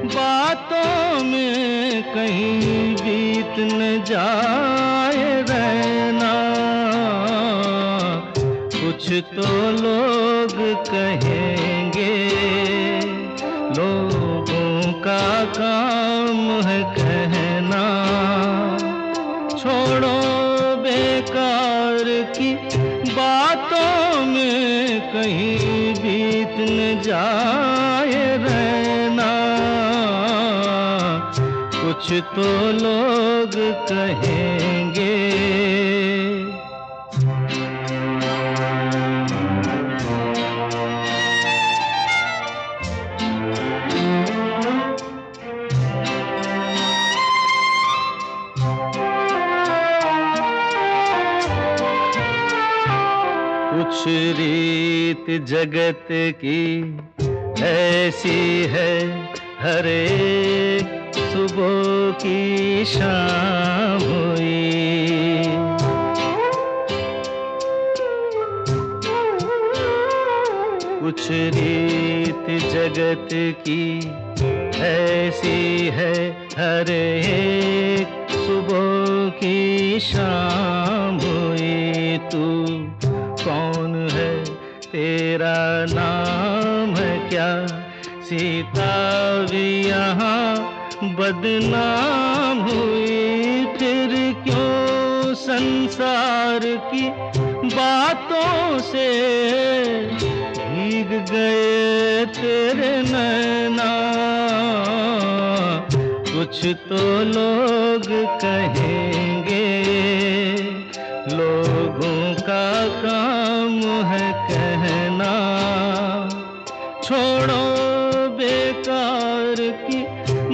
बातों में कहीं बीत न जाए रहना। कुछ तो लोग कहेंगे, लोगों का काम है कहना, छोड़ो बेकार की बातों में कहीं बीत न जाए रहना। कुछ तो लोग कहेंगे। कुछ रीत जगत की ऐसी है, हर एक सुबह की शाम हुई। कुछ रीत जगत की ऐसी है, हर एक सुबह की शाम हुई। तू कौन है, तेरा नाम है क्या? सीता भी यहाँ बदनाम हुई। फिर क्यों संसार की बातों से भीग गए तेरे नैना? कुछ तो लोग कहेंगे, लोगों का काम है कहना, छोड़ो बेकार की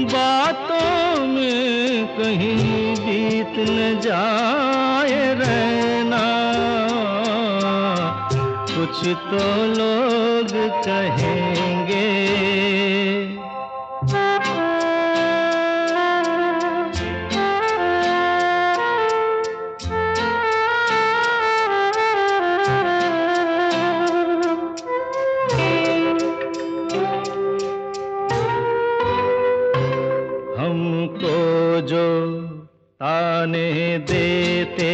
बातों में कहीं बीत न जाए रहना। कुछ तो लोग कहेंगे। ताने देते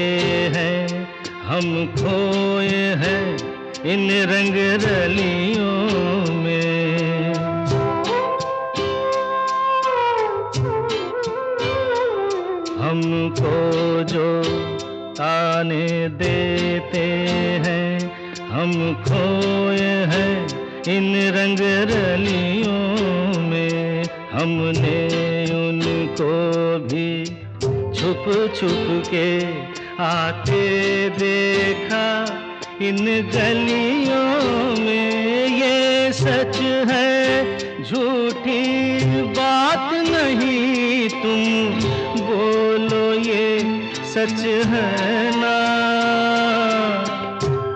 हैं, हम खोए हैं इन रंग रलियों में। हमको जो ताने देते हैं, हम खोए हैं इन रंग रलियों में। हमने उनको भी छुप छुप के आते देखा इन गलियों में। ये सच है, झूठी बात नहीं, तुम बोलो ये सच है ना?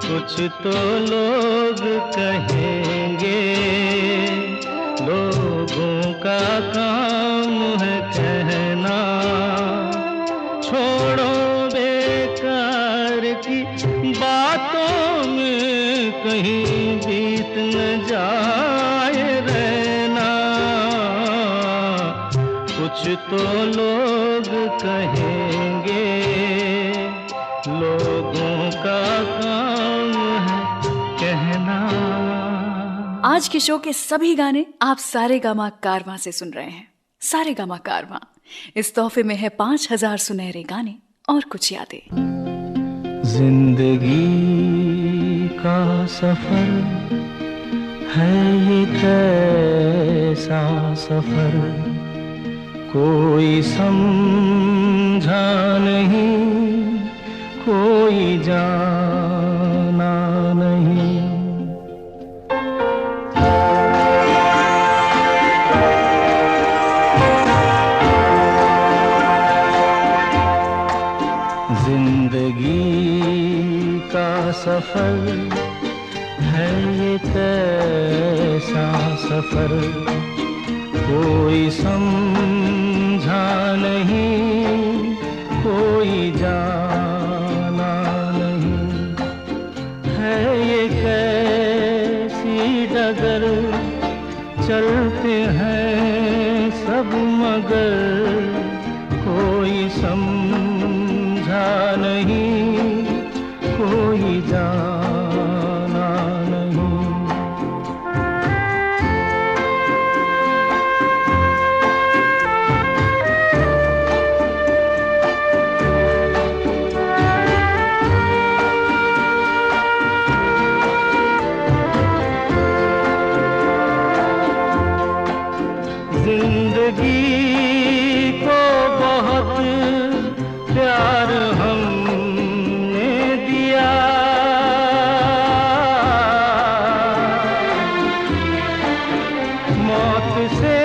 कुछ तो लोग कहेंगे, लोगों का काम है कहना। छोड़ो बेकार की बातों में कहीं बीत न जाए रहना। कुछ तो लोग कहेंगे, लोगों का काम है कहना। आज के शो के सभी गाने आप सारेगामा कारवां से सुन रहे हैं। सारेगामा कारवां, इस तोहफे में है 5000 सुनहरे गाने और कुछ यादें। जिंदगी का सफर है ये कैसा सफर, कोई समझा नहीं, कोई जाना नहीं। जिंदगी का सफर है ये कैसा सफर, कोई समझा नहीं, कोई जाना नहीं। है ये कैसी डगर, चलते हैं सब मगर, कोई समझा नहीं, कोई जाना नहीं। जिंदगी को बहुत प्यार हमने दिया, मौत से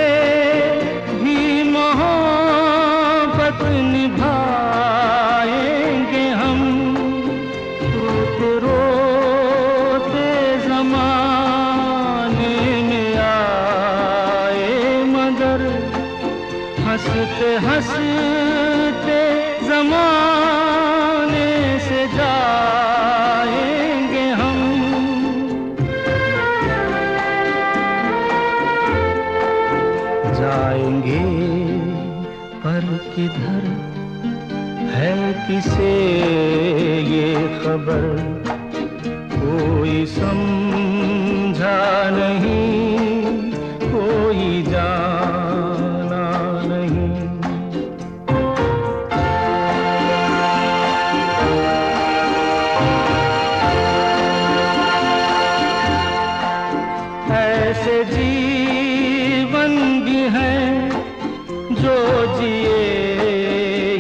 भी मोहब्बत निभाएंगे हम। रोते रोते ज़माने में आए मगर, हंसते हंसते ज़माने से जाएंगे हम। जाएंगे पर किधर है किसे ये खबर, कोई समझा नहीं, कोई जाना नहीं। ऐसे जीवन भी हैं जो जिए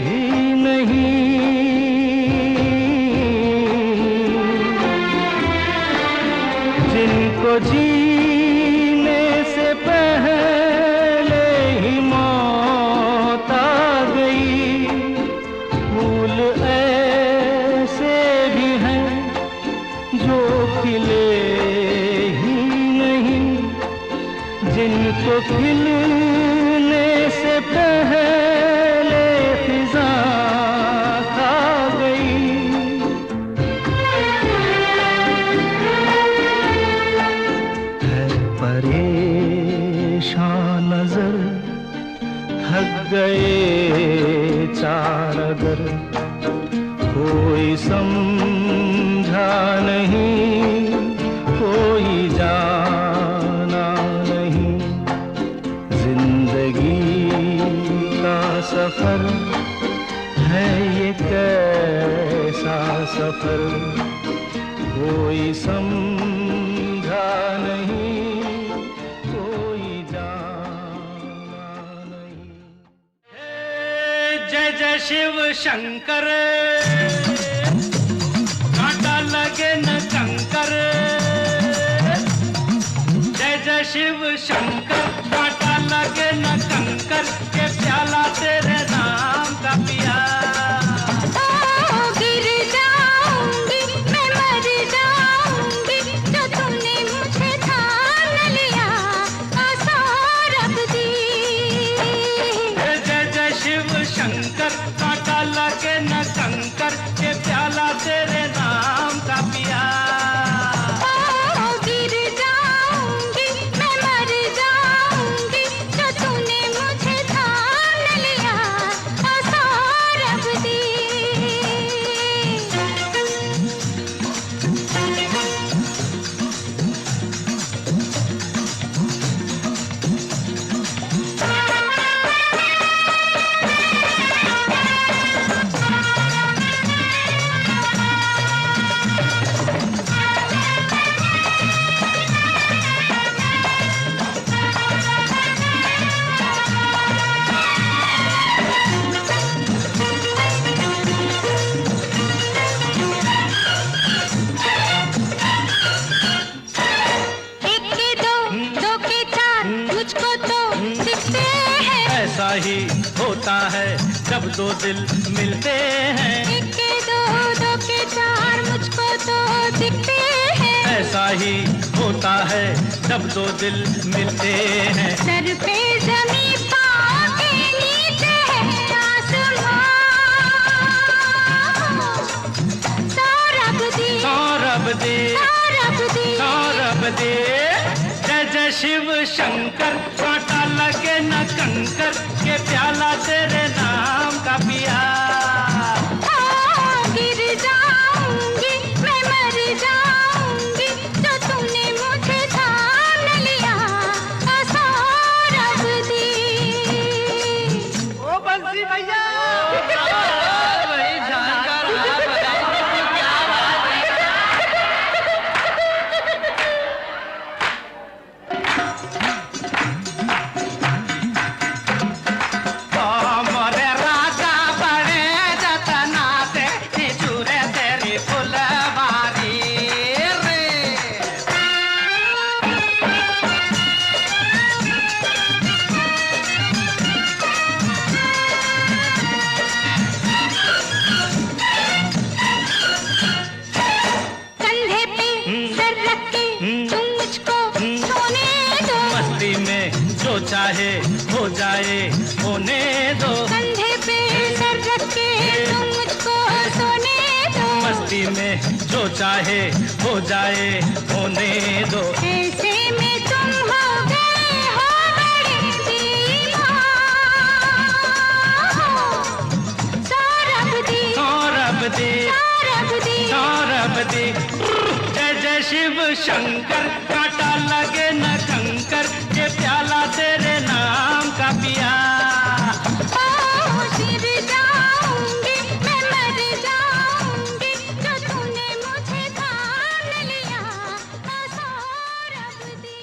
ही नहीं, जिनको जीने से पहले ही मौत आ गई। फूल ऐसे भी हैं जो खिले ही नहीं, जिनको खिलने से पहले फिजा खा गई। है परेशान नजर, थक गए चार अगर, कोई समझा नहीं, कोई जाना नहीं। जिंदगी का सफर है ये कैसा सफर, कोई समझा नहीं, कोई जाना नहीं। जय जय शिव शंकर, कांटा लगे न कंकर। जय जय शिव शंकर, कांटा लगे न कंकर, के प्याला तेरे नाम का पिया। गिर जाऊंगी मैं, मर जाऊंगी लगे न कंकर के प्याला तेरे नाम का पिया। गिर जाऊंगी मैं मर जाऊंगी जो तूने मुझे थाम लिया सौरभ दी। ऐसा ही होता है जब दो दिल मिलते हैं। एक के दो, दो के चार मुझको तो दिखते हैं। ऐसा ही होता है जब दो दिल मिलते हैं। सर पे जमीन पाँव के नीचे है आसमां। सौरभ दी, सौरभ दे, सौरभ दी, सौरभ दे। जय जय शिव शंकर, कांटा लगे न कंकर के प्याला तेरे नाम का पिया। गिर जाऊंगी मैं मर जाऊंगी जो तूने मुझे थाम लिया सौरभ दी। ओ बंसी भैया चाहे हो जाए होने दो। कंधे पे सर रख के तुम मुझको सोने दो। मस्ती में जो चाहे हो जाए होने दो। ऐसे में तुम हो गए हो बड़े दीवान। सौरभ दी, सौरभ दी, सौरभ दी, सौरभ दी। जय जय शिव शंकर, कांटा लगे न कंकर के प्याला तेरे नाम का पिया। गिर जाऊंगी मैं मर जाऊंगी जो तूने मुझे थाम लिया सौरभ दी।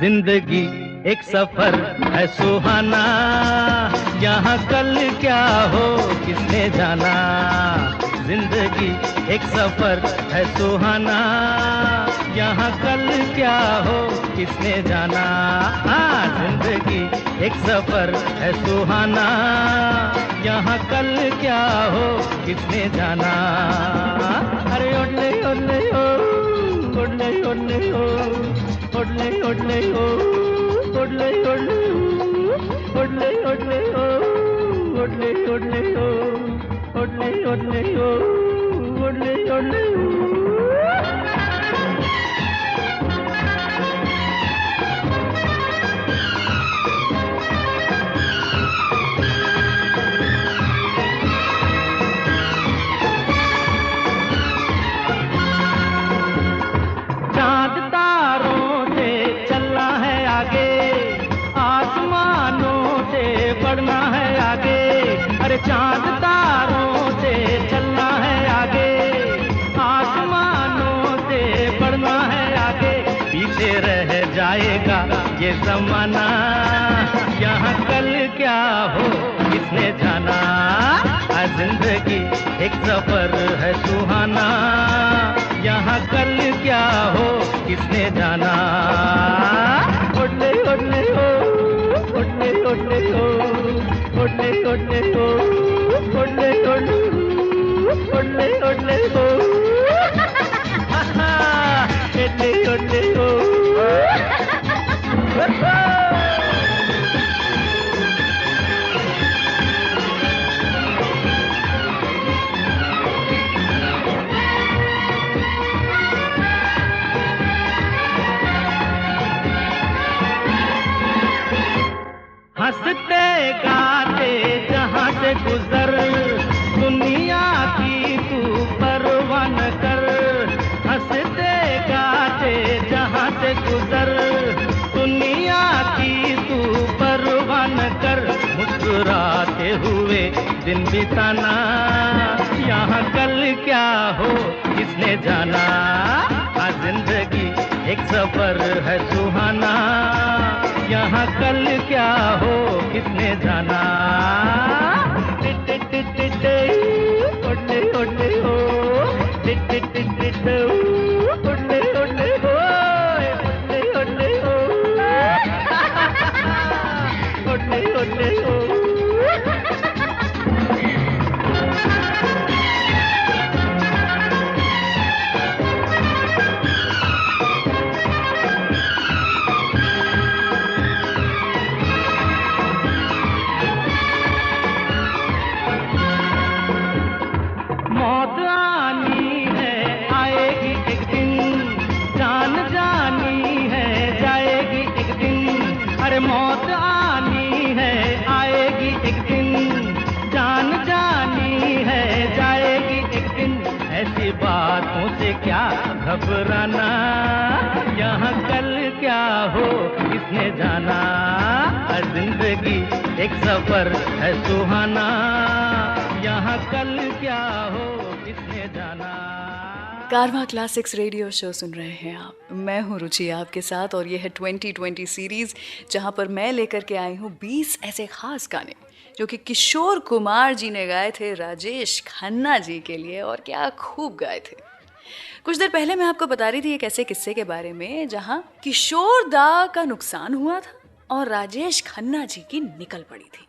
जिंदगी एक सफर है सुहाना, यहाँ कल क्या हो किसने जाना। जिंदगी एक सफर है सुहाना, यहाँ कल क्या हो किसने जाना। जिंदगी एक सफर है सुहाना, यहाँ कल क्या हो किसने जाना। अरे ओडले ओडले ओ, ओडले ओडले ओ, ओडले ओडले ओ, ओडले ओडले ओ, ओडले ओडले ओ, ओडले ओडले ओ, ओडले ओडले ओ, ओडले ओडले ओ। चांद तारों से चलना है आगे, आसमानों से बढ़ना है आगे। अरे चांद तारों से चलना है आगे, आसमानों से बढ़ना है आगे। पीछे रह जाएगा ये जमाना, यहाँ कल क्या हो किसने जाना। जिंदगी एक सफर है सुहाना, यहाँ कल क्या हो किसने जाना। ओडले ओडले ओ, ओडले ओडले ओ, ओडले ओडले ओ, ओडले ओडले ओ, ओडले ओडले ओ। मुस्कुराते हुए दिन बिताना, यहाँ कल क्या हो किसने जाना। हाँ जिंदगी एक सफर है सुहाना, यहाँ कल क्या हो किसने जाना। ओले ओले हो, ओले ओले हो, ओले ओले हो, ओले ओले हो। मौत आनी है आएगी एक दिन, जान जानी है जाएगी एक दिन। अरे मौत आनी है आएगी एक दिन, जान जानी है जाएगी एक दिन। ऐसी बातों से क्या घबराना, यहाँ कल क्या हो किसने जाना। हर जिंदगी एक सफर है सुहाना, यहाँ कल क्या हो किसने जाना। कारवां क्लासिक्स रेडियो शो सुन रहे हैं आप। मैं हूं रुचि आपके साथ और ये है 2020 सीरीज, जहां पर मैं लेकर के आई हूं 20 ऐसे खास गाने जो कि किशोर कुमार जी ने गाए थे राजेश खन्ना जी के लिए, और क्या खूब गाए थे। कुछ देर पहले मैं आपको बता रही थी एक ऐसे किस्से के बारे में जहां किशोर दा का नुकसान हुआ था और राजेश खन्ना जी की निकल पड़ी थी।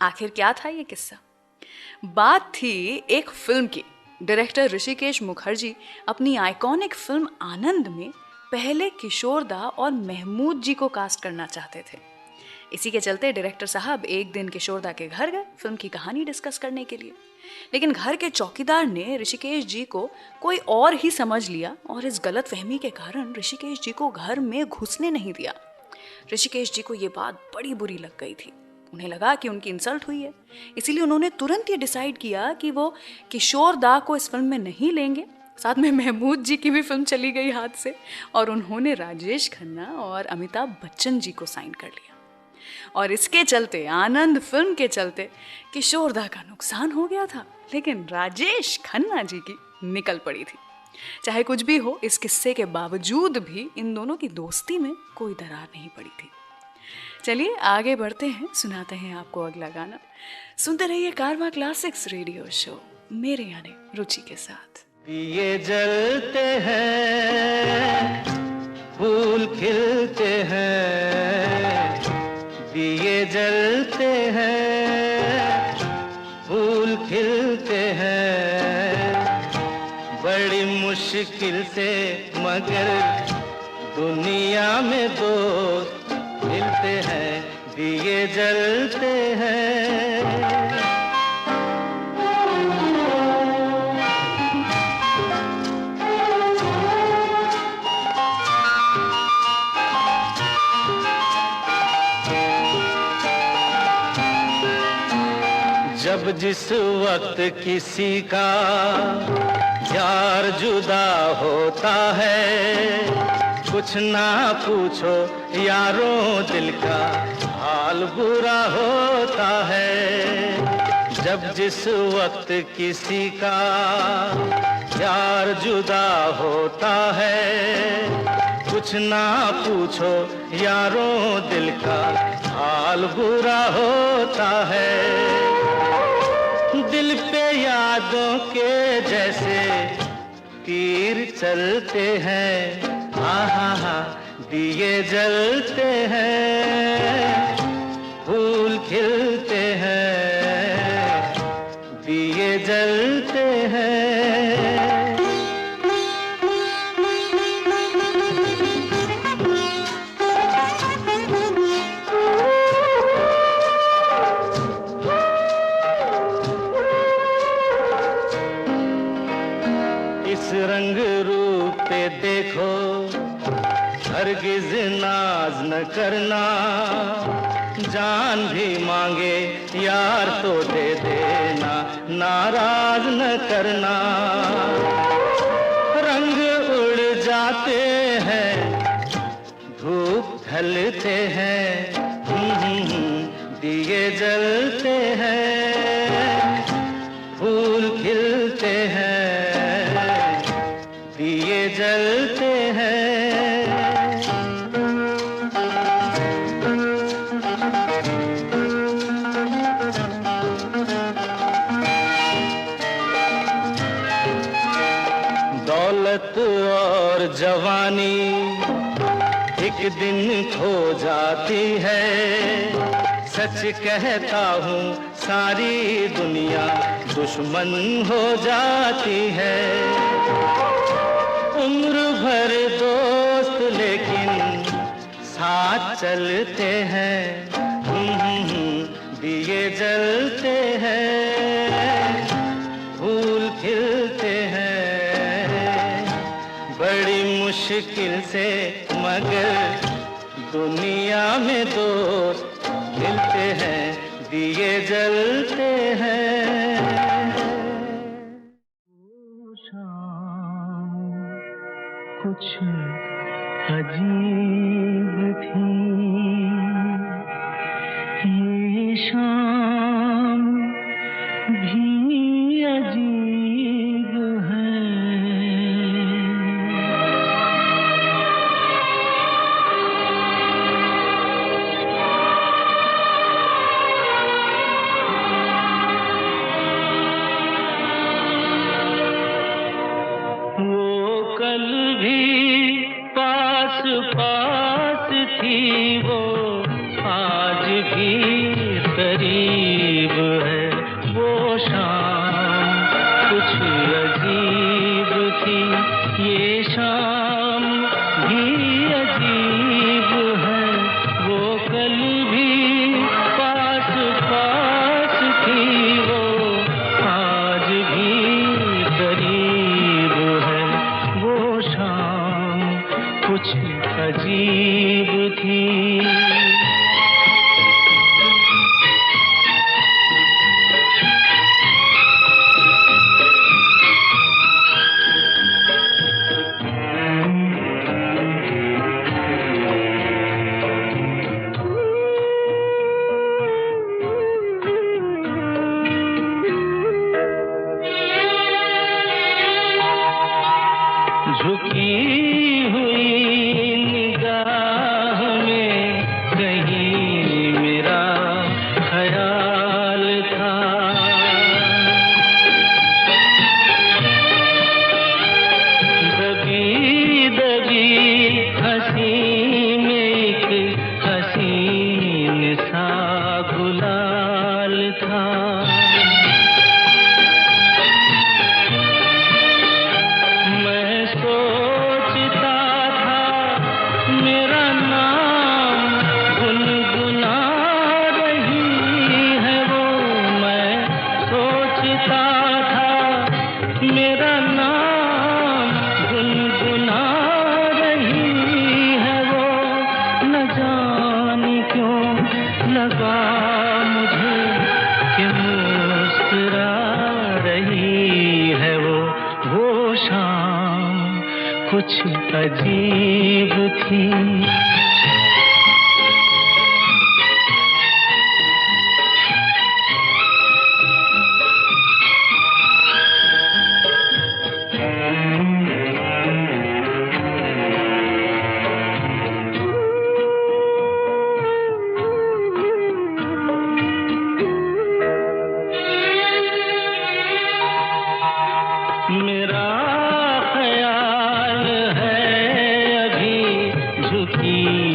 आखिर क्या था ये किस्सा? बात थी एक फिल्म की। डायरेक्टर ऋषिकेश मुखर्जी अपनी आइकॉनिक फिल्म आनंद में पहले किशोर दा और महमूद जी को कास्ट करना चाहते थे। इसी के चलते डायरेक्टर साहब एक दिन किशोर दा के घर गए फिल्म की कहानी डिस्कस करने के लिए। लेकिन घर के चौकीदार ने ऋषिकेश जी को कोई और ही समझ लिया और इस गलतफहमी के कारण ऋषिकेश जी को घर में घुसने नहीं दिया। ऋषिकेश जी को ये बात बड़ी बुरी लग गई थी। उन्हें लगा कि उनकी इंसल्ट हुई है, इसीलिए उन्होंने तुरंत ये डिसाइड किया कि वो किशोर दा को इस फिल्म में नहीं लेंगे। साथ में महमूद जी की भी फिल्म चली गई हाथ से और उन्होंने राजेश खन्ना और अमिताभ बच्चन जी को साइन कर लिया। और इसके चलते, आनंद फिल्म के चलते किशोर दा का नुकसान हो गया था, लेकिन राजेश खन्ना जी की निकल पड़ी थी। चाहे कुछ भी हो, इस किस्से के बावजूद भी इन दोनों की दोस्ती में कोई दरार नहीं पड़ी थी। चलिए आगे बढ़ते हैं, सुनाते हैं आपको अगला गाना। सुनते रहिए कारवां क्लासिक्स रेडियो शो, मेरे यानी रुचि के साथ। दिए जलते हैं, फूल खिलते हैं, दिए जलते हैं, फूल खिलते हैं। बड़ी मुश्किल से मगर दुनिया में दोस्त मिलते हैं, दिए जलते हैं। जब जिस वक्त किसी का यार जुदा होता है, कुछ ना पूछो यारों दिल का हाल बुरा होता है। जब जिस वक्त किसी का यार जुदा होता है, कुछ ना पूछो यारों दिल का हाल बुरा होता है। दिल पे यादों के जैसे तीर चलते हैं, हा दिए जलते हैं, फूल खिलते हैं, दिए जलते हैं। इस रंग रूप पे देखो, हरगिज नाज न करना, जान भी मांगे यार तो दे देना, नाराज न करना। रंग उड़ जाते हैं, धूप ढलते हैं, दिए जलते जलते हैं। दौलत और जवानी एक दिन खो जाती है, सच कहता हूँ सारी दुनिया दुश्मन हो जाती है। उम्र भर दोस्त लेकिन साथ चलते हैं, दिए जलते हैं, फूल खिलते हैं, बड़ी मुश्किल से मगर दुनिया में दोस्त मिलते हैं, दिए जलते हैं। शाम कुछ अजीब थी, ये शाम भी अजीब है। कल भी पास पास थी वो, आज भी करीब है। वो शाम कुछ अजीब थी, ये शाम भी अजीब है। वो कल भी पास पास थी वो, आज भी करीब है। वो शाम कुछ अजीब थी। झुकी हुई निगाह में कहीं मेरा ख्याल था। दबी दबी हंसी में एक हसीन सा गुलाल था। सोचता था मेरा नाम गुनगुना रही है वो, मैं सोचता था मेरा नाम गुनगुना रही है वो। न जाने क्यों लगा मुझे कि मुस्कुरा रही है वो। वो शाम कुछ अजीब थी। मेरा ख्याल है अभी झुकी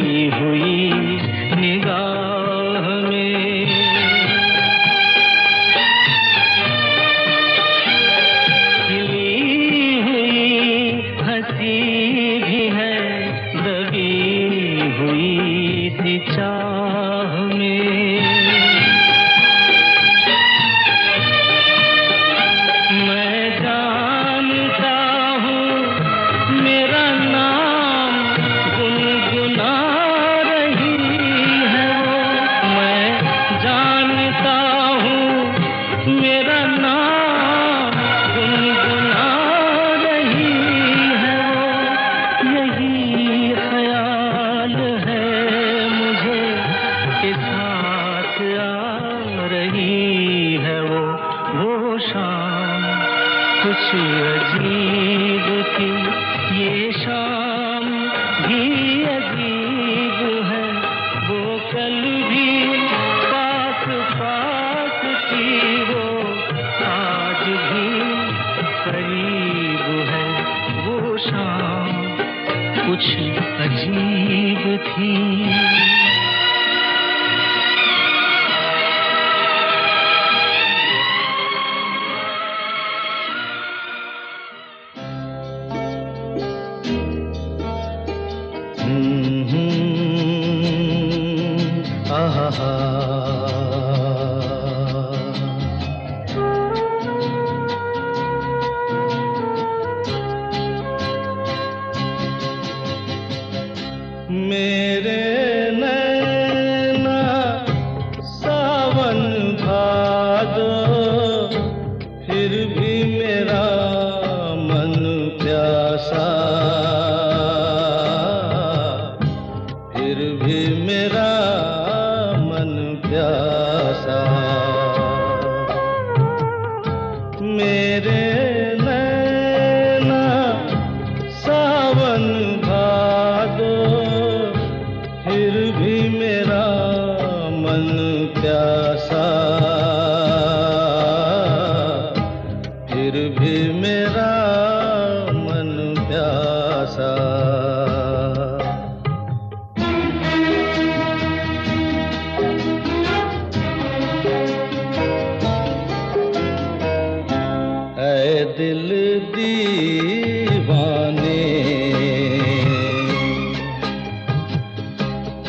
शाम कुछ अजीब थी। मेरे नैना सावन भादो, फिर भी मेरा मन प्यासा, फिर भी मेरा मन प्यासा। मेरे नैना सावन भादो, फिर भी मेरा मन प्यासा, फिर भी मेरा मन प्यासा। ऐ दिल दीवाने,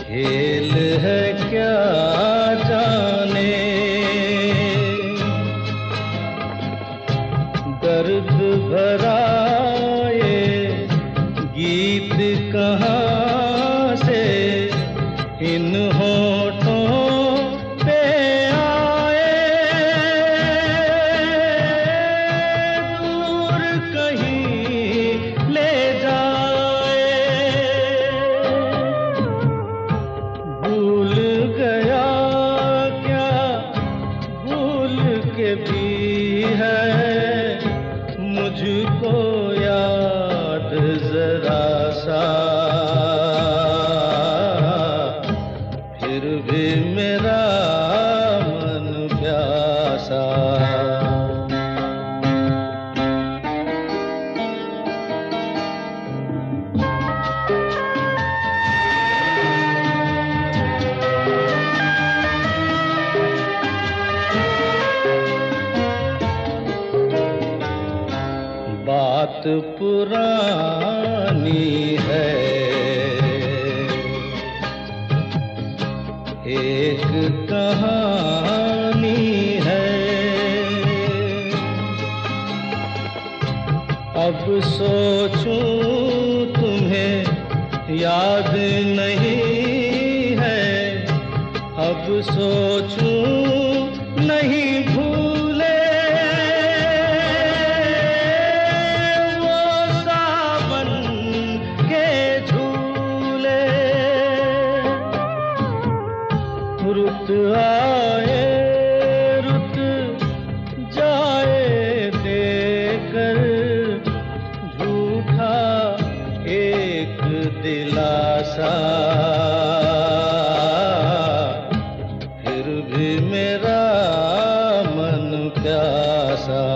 खेल है क्या जाने, दर्द भरा ये गीत कहाँ से इन होठों पे आए। दूर कहीं ले जाए, भूल गया क्या भूल के भी है मुझको याद जरा सा, फिर भी मेरा मन प्यासा। बात पुरानी है, एक कहानी है, अब सोचूं तुम्हें याद नहीं है, अब सोचूं नहीं भूले वो सावन के झूले। रुत आए रुत जाए देकर झूठा एक दिलासा, फिर भी मेरा मन प्यासा।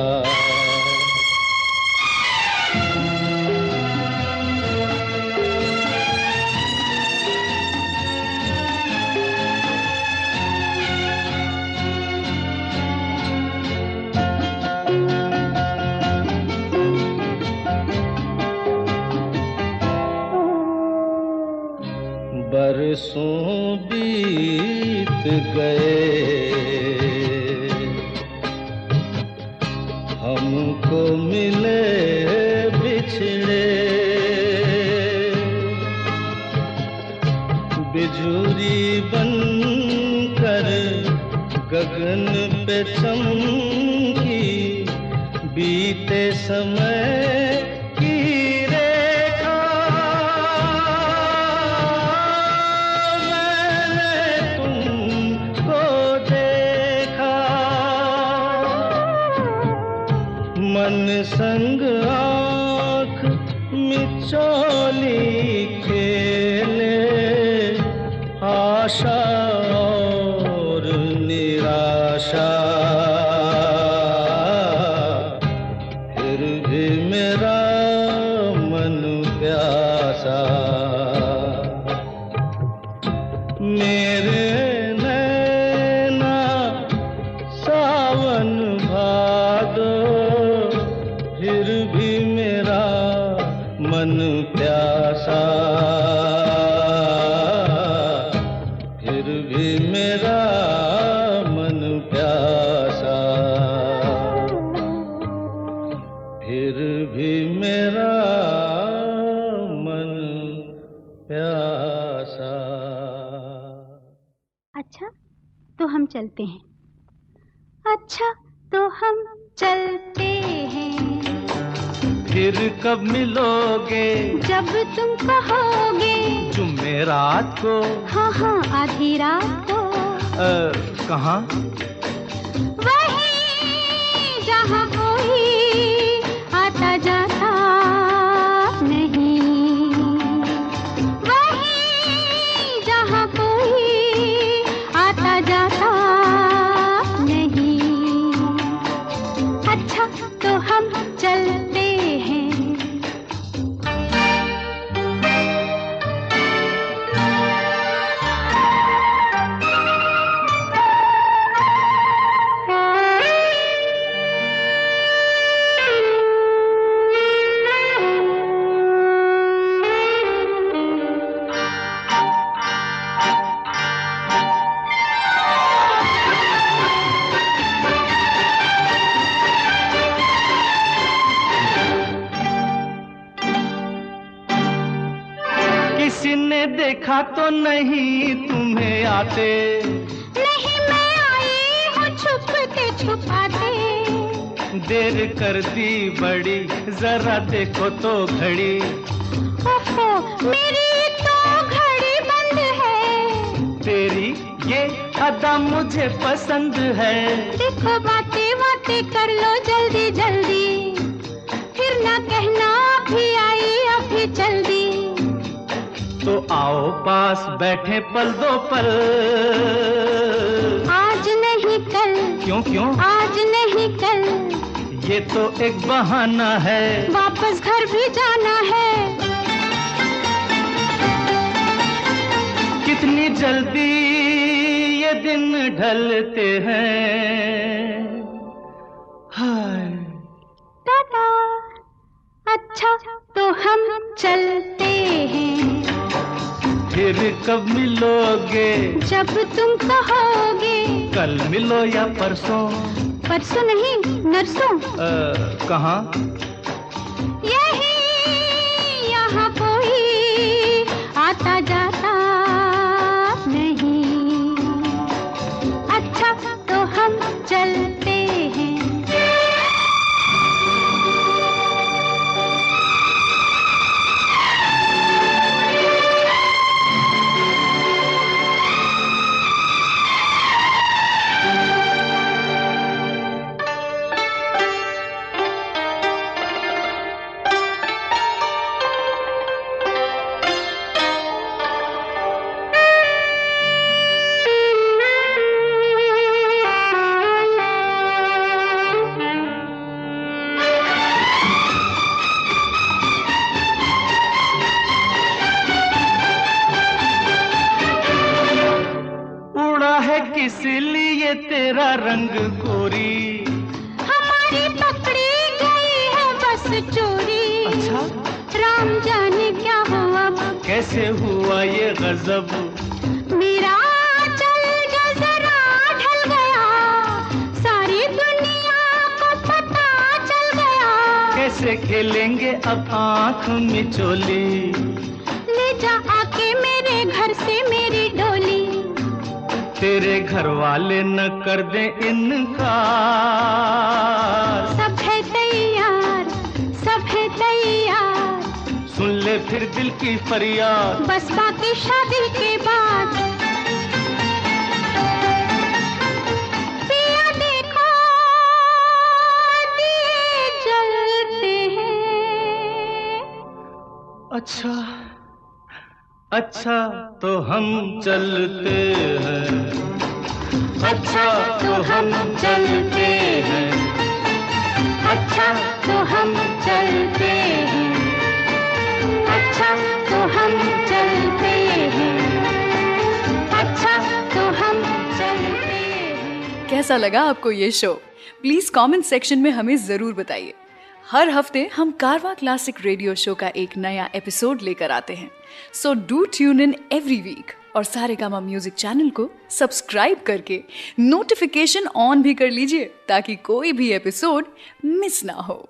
बरसों बीत गए, हमको मिले बिछड़े, बिजुरी बनकर गगन पे चमकी, बीते समय की रेखा। मैंने तुमको देखा, मन संग आँख मिचौली खेले, आशा और निराशा, फिर भी मेरा मन मन प्यासा, फिर भी मेरा मन प्यासा, फिर भी मेरा मन प्यासा। अच्छा तो हम चलते हैं, अच्छा तो हम चलते हैं। फिर कब मिलोगे? जब तुम कहोगे। जुमेरात को? हाँ हाँ आधी रात को। कहाँ? वहीं जहाँ कोई आता जाता नहीं, वहीं जहाँ कोई आता जाता नहीं। अच्छा तो हम चलते हैं। किसी ने देखा तो नहीं तुम्हें आते? नहीं मैं आई हूँ छुपते छुपाते। देर कर दी बड़ी, जरा देखो तो घड़ी। ओहो मेरी तो घड़ी बंद है। तेरी ये अदा मुझे पसंद है। देखो बातें बातें कर लो जल्दी जल्दी, फिर ना कहना अभी आई अभी चल दी। तो आओ पास बैठे पल दो पल। आज नहीं कल। क्यों क्यों? आज नहीं कल। ये तो एक बहाना है, वापस घर भी जाना है। कितनी जल्दी ये दिन ढलते हैं। हाय टाटा। अच्छा तो हम चलते हैं। फिर कब मिलोगे? जब तुम कहोगे। कल मिलो या परसों? परसों नहीं नरसों। कहाँ? यही यहाँ कोई आता जाता नहीं। अच्छा तो हम चलते हैं। इसलिए तेरा रंग गोरी हमारी पकड़ी गई है बस चोरी। अच्छा राम जाने क्या हुआ, कैसे हुआ ये गजब, मेरा चल जो जरा ढल गया, सारी दुनिया को पता चल गया। कैसे खेलेंगे अब आँख मिचोली, ले जा आके मेरे घर से मेरी डोली। तेरे घर वाले न कर दे इनकार, सब है तैयार, सब है तैयार। सुन ले फिर दिल की फरियाद, बस बाकी शादी के बाद। पिया देखो दिए जलते हैं। अच्छा अच्छा तो हम चलते हैं, अच्छा तो हम चलते हैं, अच्छा तो हम चलते हैं, अच्छा तो हम चलते हैं, अच्छा तो हम चलते हैं। कैसा लगा आपको ये शो? प्लीज़ कमेंट सेक्शन में हमें ज़रूर बताइए। हर हफ्ते हम कारवा क्लासिक रेडियो शो का एक नया एपिसोड लेकर आते हैं। So do tune in every week और सारेगामा म्यूजिक चैनल को सब्सक्राइब करके नोटिफिकेशन ऑन भी कर लीजिए ताकि कोई भी एपिसोड मिस ना हो।